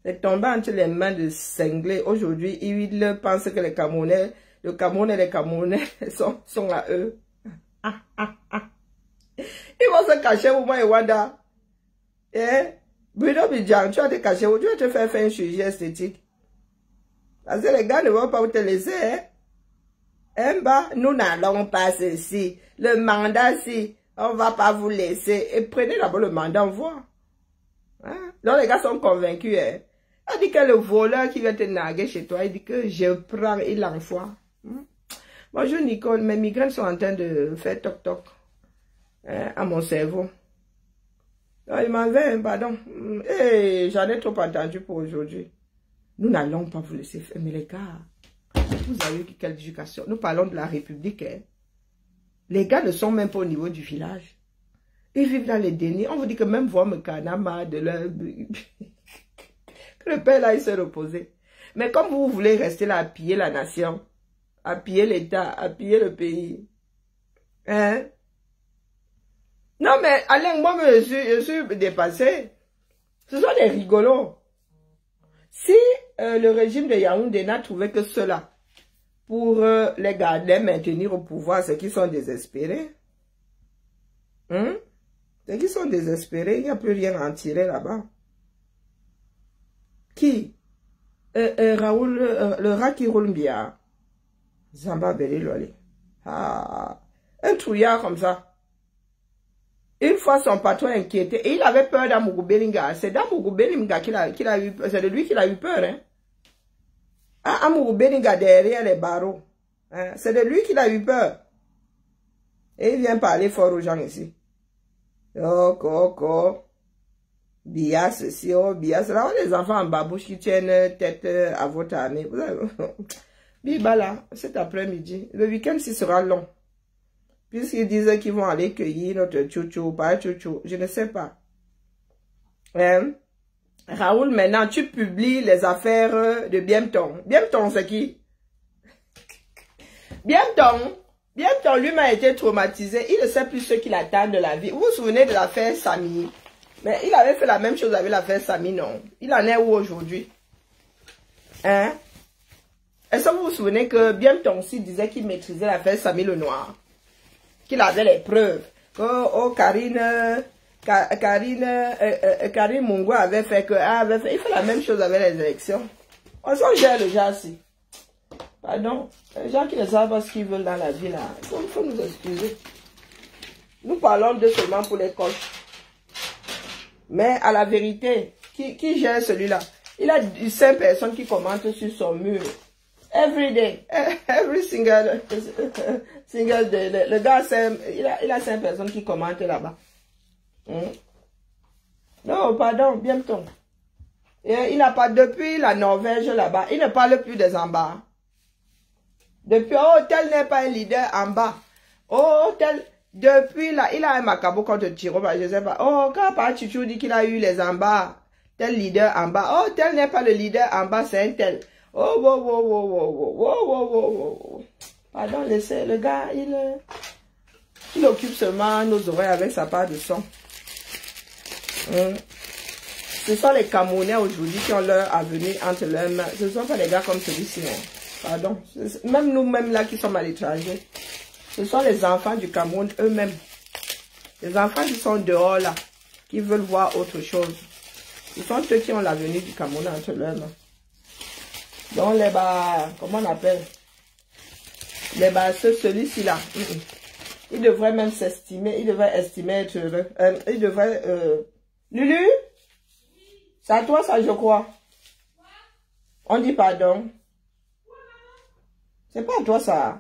C'est tombé entre les mains de cinglés. Aujourd'hui, il pense que le Cameroun et les Camerounais sont à eux. Ils vont se cacher au moins Wanda. Bruno Bidjang, tu vas te cacher où? Tu vas te faire une chirurgie esthétique. Parce que les gars ne vont pas te laisser. Nous n'allons pas ceci. Le mandat, si, on ne va pas vous laisser. Et prenez d'abord le mandat, on voit. Donc les gars sont convaincus. Il dit que le voleur qui vient te narguer chez toi, il dit que je prends, il l'envoie. Bonjour Nicole, mes migraines sont en train de faire toc-toc à mon cerveau. Donc, il m'avait, pardon. J'en ai trop entendu pour aujourd'hui. Nous n'allons pas vous laisser faire. Mais les gars, vous avez eu quelle éducation? Nous parlons de la République. Les gars ne sont même pas au niveau du village. Ils vivent dans les dénis. On vous dit que même voir me canama de leur... que le père là, il s'est reposé. Mais comme vous voulez rester là à piller la nation, à piller l'État, à piller le pays. Non mais, Alain, moi je suis dépassé. Ce sont des rigolos. Si le régime de Yaoundé n'a trouvé que cela pour les garder, maintenir au pouvoir, c'est qu'ils sont désespérés. C'est qu'ils sont désespérés, il n'y a plus rien à en tirer là-bas. Qui? Raoul, le rat qui roule bien. Zamba Beli Loli. Un trouillard comme ça. Une fois son patron inquiété, et il avait peur d'Amougou Belinga. C'est d'Amougou Belinga qu'il a eu peur. C'est de lui qu'il a eu peur. Amougou Belinga derrière les barreaux. C'est de lui qu'il a eu peur. Et il vient parler fort aux gens ici. Bia ceci, bia cela. Les enfants en babouche qui tiennent tête à votre année. Biba là, cet après-midi. Le week-end, il sera long. Puisqu'ils disent qu'ils vont aller cueillir notre chouchou, pas chouchou, je ne sais pas. Raoul, maintenant, tu publies les affaires de Biemton. Biemton, c'est qui? Biemton, lui-même a été traumatisé. Il ne sait plus ce qu'il attend de la vie. Vous vous souvenez de l'affaire Samy? Mais il avait fait la même chose avec l'affaire Samy, non? Il en est où aujourd'hui? Est-ce que vous vous souvenez que Biemton aussi disait qu'il maîtrisait l'affaire Samy le Noir? Qu'il avait les preuves. Karine Mungo avait fait que... il fait la même chose avec les élections. On s'en gère le gens aussi. Pardon. Les gens qui ne savent pas ce qu'ils veulent dans la vie, là. Il faut nous excuser. Nous parlons de seulement pour les coches. Mais à la vérité, qui gère celui-là? Il a 5 personnes qui commentent sur son mur. Every day. Every single day. Le gars, il a 5 personnes qui commentent là-bas. Non, pardon, bientôt. Et il n'a pas, depuis la Norvège là-bas, il ne parle plus des en bas. Depuis, oh, tel n'est pas un leader en bas. Oh, tel, depuis là, il a un macabo contre Tiro, je sais pas. Oh, quand par Chichou dit qu'il a eu les en bas, tel leader en bas. Oh, tel n'est pas le leader en bas, c'est un tel. Oh, wow, wow, wow, wow, wow, wow, wow, wow. Pardon, laissez, le gars, il occupe seulement nos oreilles avec sa part de son. Ce sont les Camerounais aujourd'hui qui ont leur avenir entre leurs mains. Ce ne sont pas les gars comme celui-ci. Pardon. Même nous-mêmes là qui sommes à l'étranger. Ce sont les enfants du Cameroun eux-mêmes. Les enfants qui sont dehors là. Qui veulent voir autre chose. Ce sont eux qui ont l'avenir du Cameroun entre leurs mains. Donc les bas, comment on appelle? Les bas, celui-ci là. Il devrait même s'estimer. Il devrait estimer être heureux. Il devrait... Lulu? C'est à toi ça, je crois. On dit pardon. C'est pas à toi ça.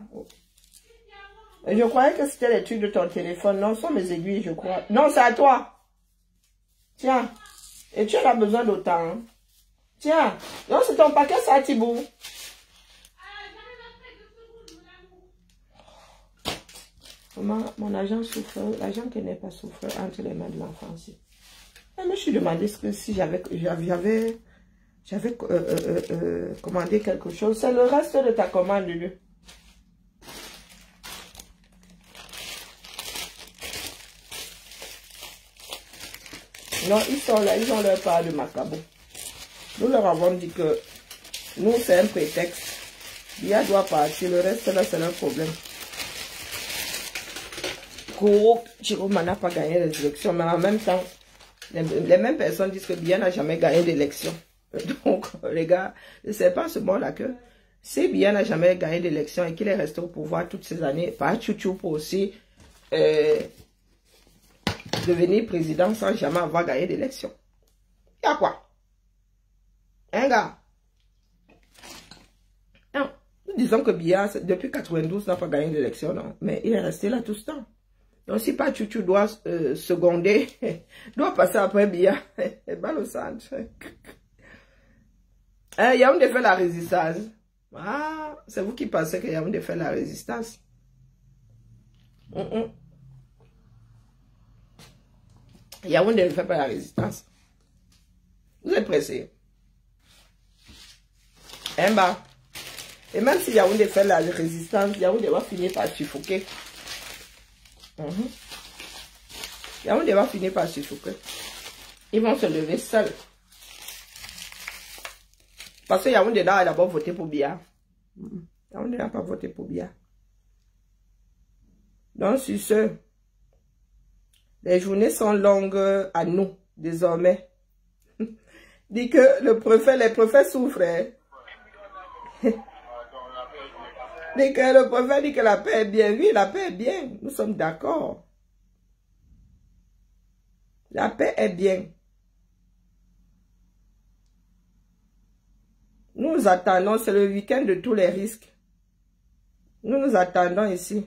Je croyais que c'était les trucs de ton téléphone. Non, ce sont mes aiguilles, je crois. Non, c'est à toi. Tiens. Et tu en as besoin d'autant. Hein? Tiens. Non, c'est ton paquet ça, Thibou. Mon agent souffre. L'agent qui n'est pas souffre entre les mains de l'enfant aussi. Je me suis demandé si j'avais commandé quelque chose. C'est le reste de ta commande, Lulu. Non, ils sont là, ils ont leur part de macabo. Nous leur avons dit que nous, c'est un prétexte. Bia doit partir, le reste là, c'est leur problème. Koro Chiroma n'a pas gagné les élections, mais en même temps, les mêmes personnes disent que Bia n'a jamais gagné d'élection. Donc, les gars, c'est pas ce moment-là que si Bia n'a jamais gagné d'élection et qu'il est resté au pouvoir toutes ces années, pas Chouchou pour aussi devenir président sans jamais avoir gagné d'élection. Il y a quoi? Un gars? Non. Nous disons que Bia, depuis 92, n'a pas gagné d'élection, non. Mais il est resté là tout ce temps. Donc, si pas Chouchou doit seconder, doit passer après Bia, et balle au centre. Yaoundé fait la résistance. Ah, c'est vous qui pensez que Yaoundé fait la résistance. Yaoundé ne fait pas la résistance. Vous êtes pressés. Un bas. Et même si Yaoundé fait la résistance, Yaoundé va finir par suffoquer. Yaoundé va finir par suffoquer. Ils vont se lever seuls. Parce que Yaoundé a d'abord voté pour Bia. Yaoundé n'a pas voté pour Bia. Donc, sur ce, les journées sont longues à nous, désormais. Dit que les préfets souffrent. Hein? Dit que le préfet dit que la paix est bien. Oui, la paix est bien. Nous sommes d'accord. La paix est bien. Nous nous attendons, c'est le week-end de tous les risques. Nous nous attendons ici.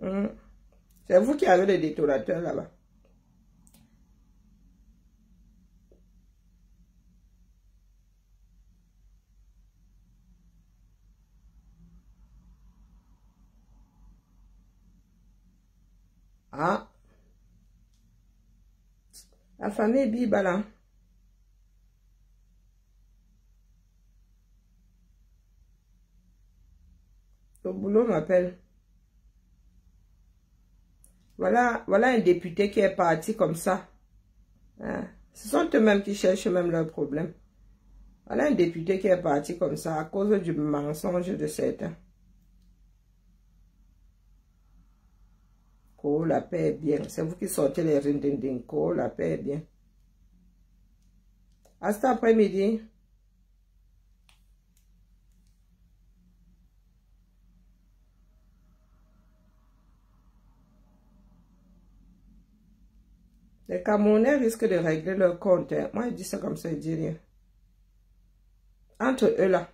C'est vous qui avez les détonateurs là-bas. Ah. La famille Biba là. Le boulot m'appelle. Voilà un député qui est parti comme ça. Hein? Ce sont eux-mêmes qui cherchent même leurs problèmes. Voilà un député qui est parti comme ça à cause du mensonge de certains. Oh, la paix est bien. C'est vous qui sortez les rindinding. Oh, la paix est bien. À cet après-midi. Les Camerounais risquent de régler leur compte. Hein. Moi, je dis ça comme ça, je dis rien. Entre eux, là.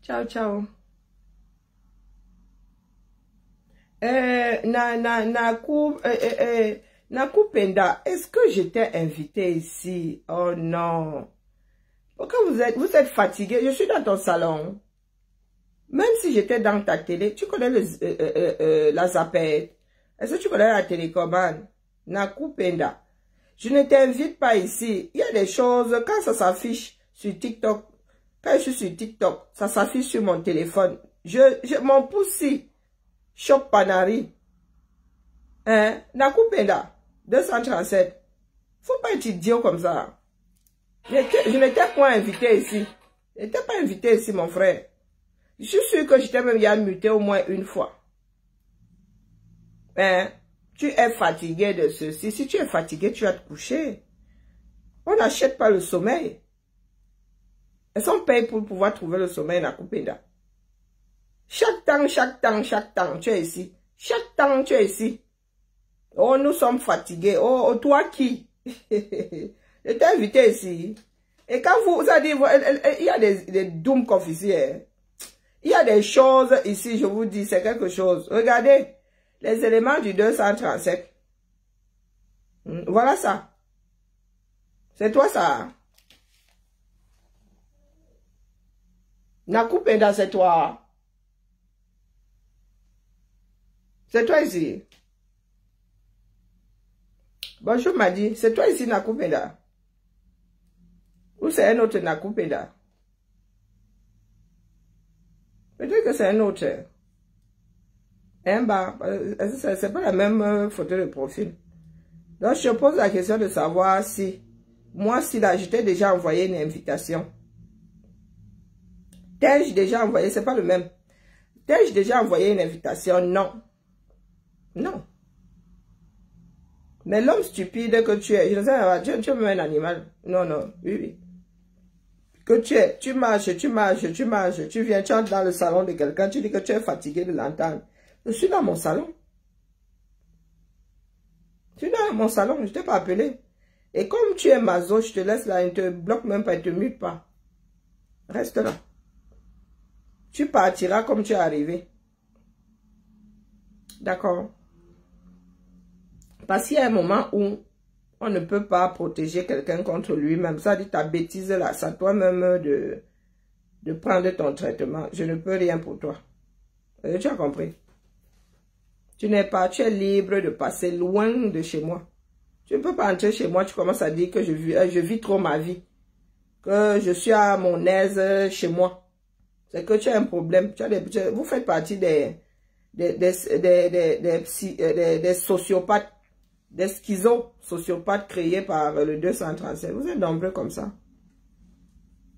Ciao, ciao. Nakupenda, est-ce que j'étais invité ici? Oh non. Pourquoi vous êtes fatigué? Je suis dans ton salon. Même si j'étais dans ta télé, tu connais la zapette. Est-ce que tu connais la télécommande? Nakupenda. Je ne t'invite pas ici. Il y a des choses, quand ça s'affiche sur TikTok, quand je suis sur TikTok, ça s'affiche sur mon téléphone. Mon poussi. Shop Panari. Hein? Nakupenda. 237. Faut pas être idiot comme ça. Je n'étais pas invité ici. Je n'étais pas invité ici, mon frère. Je suis sûr que j'étais même bien muté au moins une fois. Hein? Tu es fatigué de ceci. Si tu es fatigué, tu vas te coucher. On n'achète pas le sommeil. Est-ce qu'on paye pour pouvoir trouver le sommeil, Nakupenda? Chaque temps, tu es ici. Chaque temps, tu es ici. Oh, nous sommes fatigués. Oh, toi qui? Je t'ai invité ici. Et quand vous allez dire, il y a des dooms officiers. Il y a des choses ici, je vous dis, c'est quelque chose. Regardez, les éléments du 237. Voilà ça. C'est toi ça. Nakupenda, c'est toi. C'est toi ici. Bonjour Madi, c'est toi ici Nakupenda. Ou c'est un autre Nakupenda? Peut-être que c'est un autre. C'est pas la même photo de profil. Donc je pose la question de savoir si, moi si là, je t'ai déjà envoyé une invitation. T'ai-je déjà envoyé, c'est pas le même. T'ai-je déjà envoyé une invitation? Non. Non. Mais l'homme stupide que tu es, je ne sais pas, tu es même un animal. Non, non, oui. Que tu es, tu marches, tu viens, tu entres dans le salon de quelqu'un, tu dis que tu es fatigué de l'entendre. Je suis dans mon salon. Tu es dans mon salon, je ne t'ai pas appelé. Et comme tu es maso, je te laisse là, il ne te bloque même pas, il ne te mute pas. Reste là. Tu partiras comme tu es arrivé. D'accord? Parce qu'il y a un moment où on ne peut pas protéger quelqu'un contre lui-même. Ça dit ta bêtise là, c'est à toi-même de prendre ton traitement. Je ne peux rien pour toi. Tu as compris? Tu es libre de passer loin de chez moi. Tu ne peux pas entrer chez moi, tu commences à dire que je vis trop ma vie. Que je suis à mon aise chez moi. C'est que tu as un problème. Vous faites partie des sociopathes. Des sociopathes créés par le 237. Vous êtes nombreux comme ça.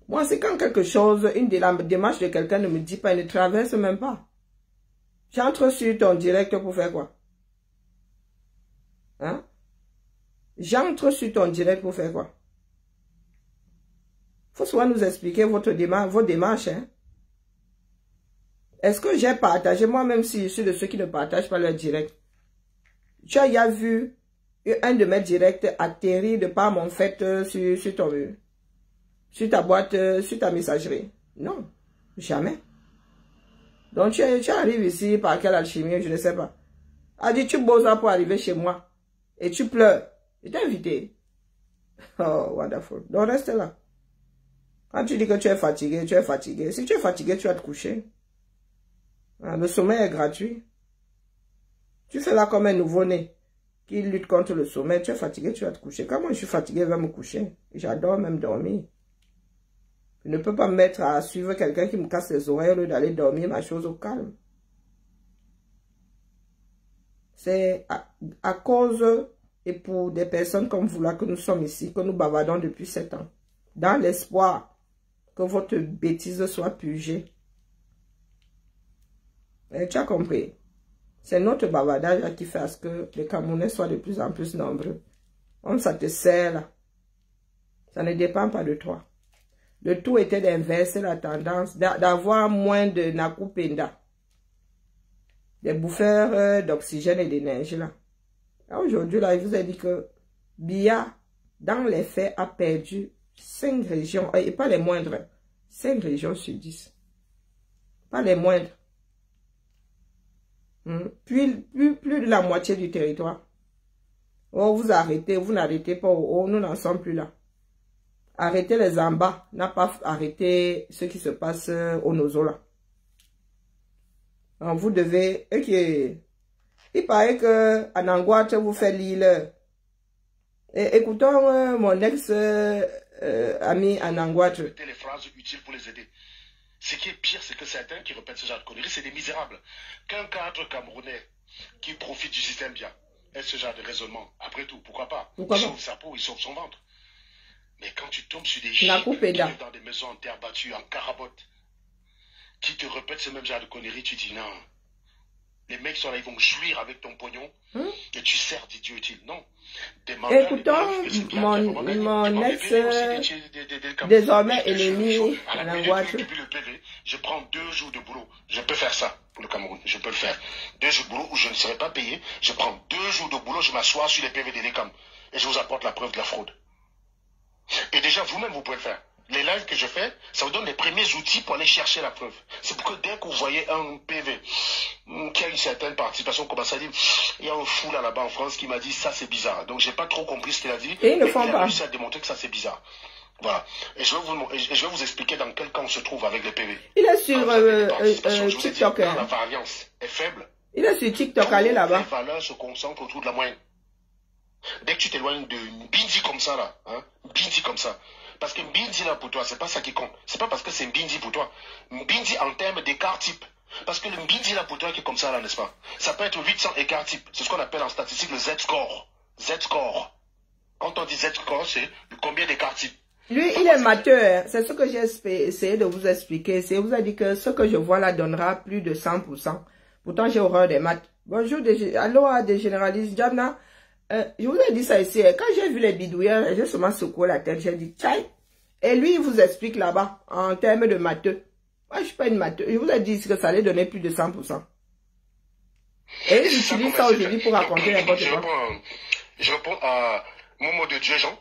Moi, c'est quand quelque chose, une démarche de quelqu'un ne me dit pas, il ne traverse même pas. J'entre sur ton direct pour faire quoi? Hein? J'entre sur ton direct pour faire quoi? Faut souvent nous expliquer vos démarches. Hein? Est-ce que j'ai partagé, moi-même si je suis de ceux qui ne partagent pas leur direct? Tu as déjà vu un de mes directs atterrir de par mon fait sur ta boîte, sur ta messagerie? Non, jamais. Donc tu arrives ici par quelle alchimie, je ne sais pas. A dit tu bosses pour arriver chez moi et tu pleures. Je t'ai invité. Oh, wonderful. Donc reste là. Quand tu dis que tu es fatigué, tu es fatigué. Si tu es fatigué, tu vas te coucher. Le sommeil est gratuit. Tu fais là comme un nouveau-né qui lutte contre le sommeil. Tu es fatigué, tu vas te coucher. Quand moi je suis fatigué, je vais me coucher. J'adore même dormir. Je ne peux pas me mettre à suivre quelqu'un qui me casse les oreilles au lieu d'aller dormir ma chose au calme. C'est à cause et pour des personnes comme vous là que nous sommes ici, que nous bavardons depuis 7 ans. Dans l'espoir que votre bêtise soit purgée. Et tu as compris? C'est notre bavardage qui fait à ce que les Camerounais soient de plus en plus nombreux. Comme ça te sert là. Ça ne dépend pas de toi. Le tout était d'inverser la tendance, d'avoir moins de Nakupenda. Des bouffeurs d'oxygène et d'énergie là. Aujourd'hui, là, il vous a dit que Biya, dans les faits, a perdu 5 régions, et pas les moindres, 5 régions sur 10. Pas les moindres. Plus de la moitié du territoire. Oh, vous arrêtez, vous n'arrêtez pas. Oh, nous n'en sommes plus là. Arrêtez les en bas. N'a pas arrêté ce qui se passe au Nozola. Vous devez... Okay. Il paraît que Anangwat vous fait l'île. Écoutons mon ex-ami Anangwat. Les phrases utiles pour les aider. Ce qui est pire, c'est que certains qui répètent ce genre de conneries, c'est des misérables. Qu'un cadre camerounais qui profite du système bien ait ce genre de raisonnement. Après tout, pourquoi pas? Il sauve sa peau, il sauve son ventre. Mais quand tu tombes sur des chiens qui vivent dans des maisons en terre battue, en carabotte, qui te répètent ce même genre de conneries, tu dis non. Les mecs sont là, ils vont jouir avec ton pognon et tu sers d'idiotie. Non. Écoutons mon ex désormais ennemi Anangwat. Depuis le PV, je prends 2 jours de boulot. Je peux faire ça pour le Cameroun. Je peux le faire. 2 jours de boulot où je ne serai pas payé. Je prends 2 jours de boulot, je m'assois sur les PV des DECAM. Et je vous apporte la preuve de la fraude. Et déjà, vous-même, vous pouvez le faire. Les lives que je fais, ça vous donne les premiers outils pour aller chercher la preuve. C'est pour que dès que vous voyez un PV qui a une certaine participation, comme ça dit, il y a un fou là-bas en France qui m'a dit ça c'est bizarre. Donc j'ai pas trop compris ce qu'il a dit. Et ils ne font pas. Il a réussi à démontrer que ça c'est bizarre. Voilà. Et je vais vous expliquer dans quel cas on se trouve avec les PV. Il est sur TikTok. La variance est faible. Il est sur TikTok, allez là-bas. Les valeurs se concentrent autour de la moyenne. Dès que tu t'éloignes de Bindi comme ça là, Bindi comme ça. Parce que Bindi là pour toi, c'est pas ça qui compte. C'est pas parce que c'est Bindi pour toi. Bindi en termes d'écart type. Parce que le Bindi là pour toi qui est comme ça là, n'est-ce pas? Ça peut être 800 écart type. C'est ce qu'on appelle en statistique le Z-score. Z-score. Quand on dit Z-score, c'est combien d'écart type. Lui, il est matheux. C'est ce que j'ai essayé de vous expliquer. C'est vous a dit que ce que je vois là donnera plus de 100%. Pourtant, j'ai horreur des maths. Bonjour, allô, des généralistes. Jana. Je vous ai dit ça ici. Quand j'ai vu les bidouilleurs, j'ai seulement secoué la tête. J'ai dit, tchai. Et lui, il vous explique là-bas, en termes de matheux. Moi, je ne suis pas une matheux. Je vous ai dit que ça allait donner plus de 100%. Et ils utilisent ça aujourd'hui pour raconter n'importe quoi. Je réponds à Momo de Diejon.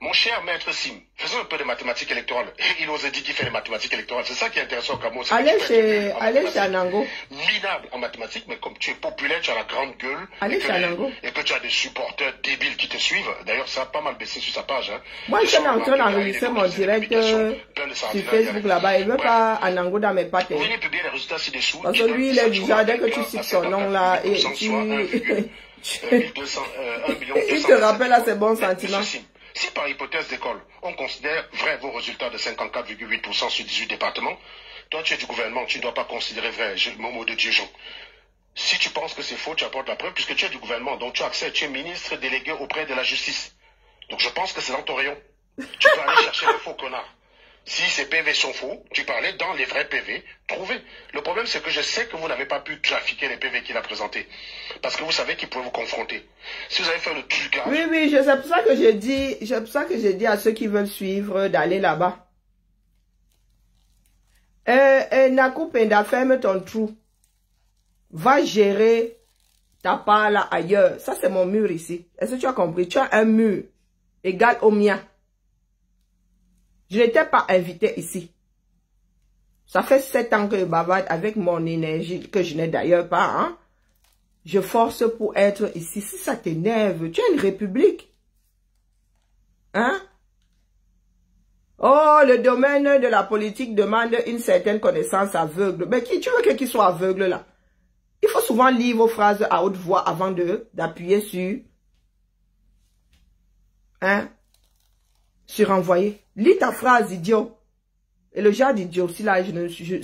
Mon cher maître Sim, faisons un peu de mathématiques électorales. Il osait dire qu'il fait les mathématiques électorales. C'est ça qui est intéressant au Cameroun. Allez chez Anango. Minable en mathématiques, mais comme tu es populaire, tu as la grande gueule. Allez chez Anango. Et que tu as des supporters débiles qui te suivent. D'ailleurs, ça a pas mal baissé sur sa page. Moi, je suis en train d'enregistrer mon direct sur Facebook là-bas. Il ne veut pas Anango dans mes pattes. Vous venez publier les résultats ci-dessous. Parce que lui, il est du genre, dès que tu cites son nom là, et tu... Il te rappelle à ses bons sentiments. Si par hypothèse d'école, on considère vrai vos résultats de 54,8% sur 18 départements, toi tu es du gouvernement, tu ne dois pas considérer vrai, Momo de Diejon. Si tu penses que c'est faux, tu apportes la preuve puisque tu es du gouvernement, donc tu as accès, tu es ministre délégué auprès de la justice. Donc je pense que c'est dans ton rayon. Tu peux aller chercher le faux connard. Si ces PV sont faux, tu peux aller dans les vrais PV, trouver. Le problème, c'est que je sais que vous n'avez pas pu trafiquer les PV qu'il a présentés. Parce que vous savez qu'il pouvait vous confronter. Si vous avez fait le truc... Oui, c'est pour ça que j'ai dit à ceux qui veulent suivre d'aller là-bas. Nakou Penda, ferme ton trou. Va gérer ta part là ailleurs. Ça, c'est mon mur ici. Est-ce que tu as compris? Tu as un mur égal au mien. Je n'étais pas invité ici. Ça fait 7 ans que je bavarde avec mon énergie, que je n'ai d'ailleurs pas. Hein? Je force pour être ici. Si ça t'énerve, tu as une république. Hein? Oh, le domaine de la politique demande une certaine connaissance aveugle. Mais qui tu veux qu'il soit aveugle là? Il faut souvent lire vos phrases à haute voix avant d'appuyer sur... Hein? Sur envoyer. Lis ta phrase, idiot. Et le genre d'idiot, si là,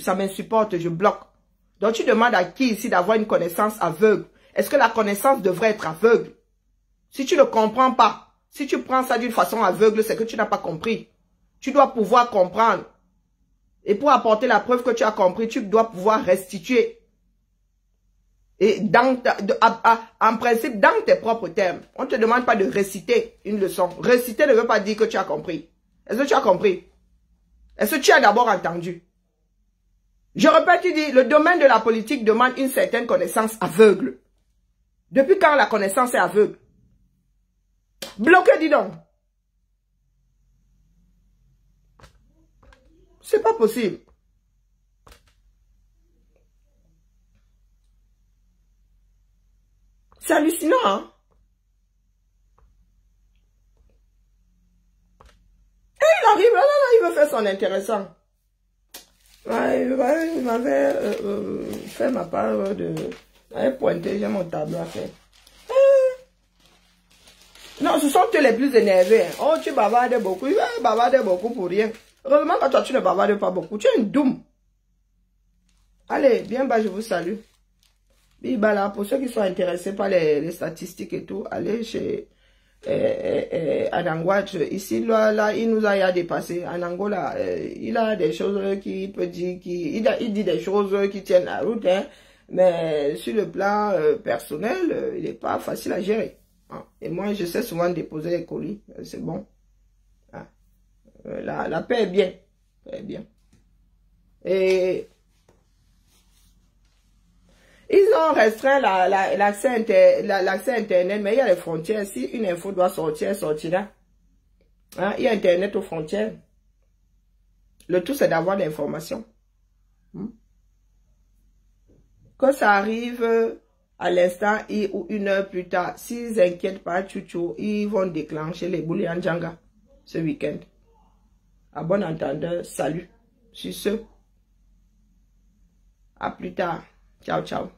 ça m'insupporte, je bloque. Donc tu demandes à qui ici d'avoir une connaissance aveugle? Est-ce que la connaissance devrait être aveugle? Si tu ne comprends pas, si tu prends ça d'une façon aveugle, c'est que tu n'as pas compris. Tu dois pouvoir comprendre. Et pour apporter la preuve que tu as compris, tu dois pouvoir restituer. Et en principe, dans tes propres termes. On ne te demande pas de réciter une leçon. Réciter ne veut pas dire que tu as compris. Est-ce que tu as compris? Est-ce que tu as d'abord entendu? Je répète, tu dis, le domaine de la politique demande une certaine connaissance aveugle. Depuis quand la connaissance est aveugle? Bloqué, dis donc. C'est pas possible. C'est hallucinant, hein? Et il arrive, là, il veut faire son intéressant. Ouais, il m'avait fait ma part de... Il m'avait pointé, j'ai mon tableau à faire. Non, ce sont eux les plus énervés. Hein. Oh, tu bavardes beaucoup. Il bavarde beaucoup pour rien. Heureusement que toi, tu ne bavardes pas beaucoup. Tu es une doum. Allez, bien bas, je vous salue. Bibala, pour ceux qui sont intéressés par les statistiques et tout, allez chez Anangwach. Ici, là, il nous a dépassé. En Angola, il a des choses qui peut dire, il dit des choses qui tiennent la route, hein, mais sur le plan personnel, il n'est pas facile à gérer. Hein. Et moi, je sais souvent déposer les colis. C'est bon. Hein. La paix est bien. Elle est bien. Et ils ont restreint l'accès Internet, mais il y a les frontières. Si une info doit sortir, elle sortira. Hein? Il y a Internet aux frontières. Le tout, c'est d'avoir l'information. Que ça arrive à l'instant ou une heure plus tard, s'ils n'inquiètent pas, Chouchou, ils vont déclencher les boules en Djanga ce week-end. À bon entendeur, salut. Sur ce, à plus tard. Ciao, ciao.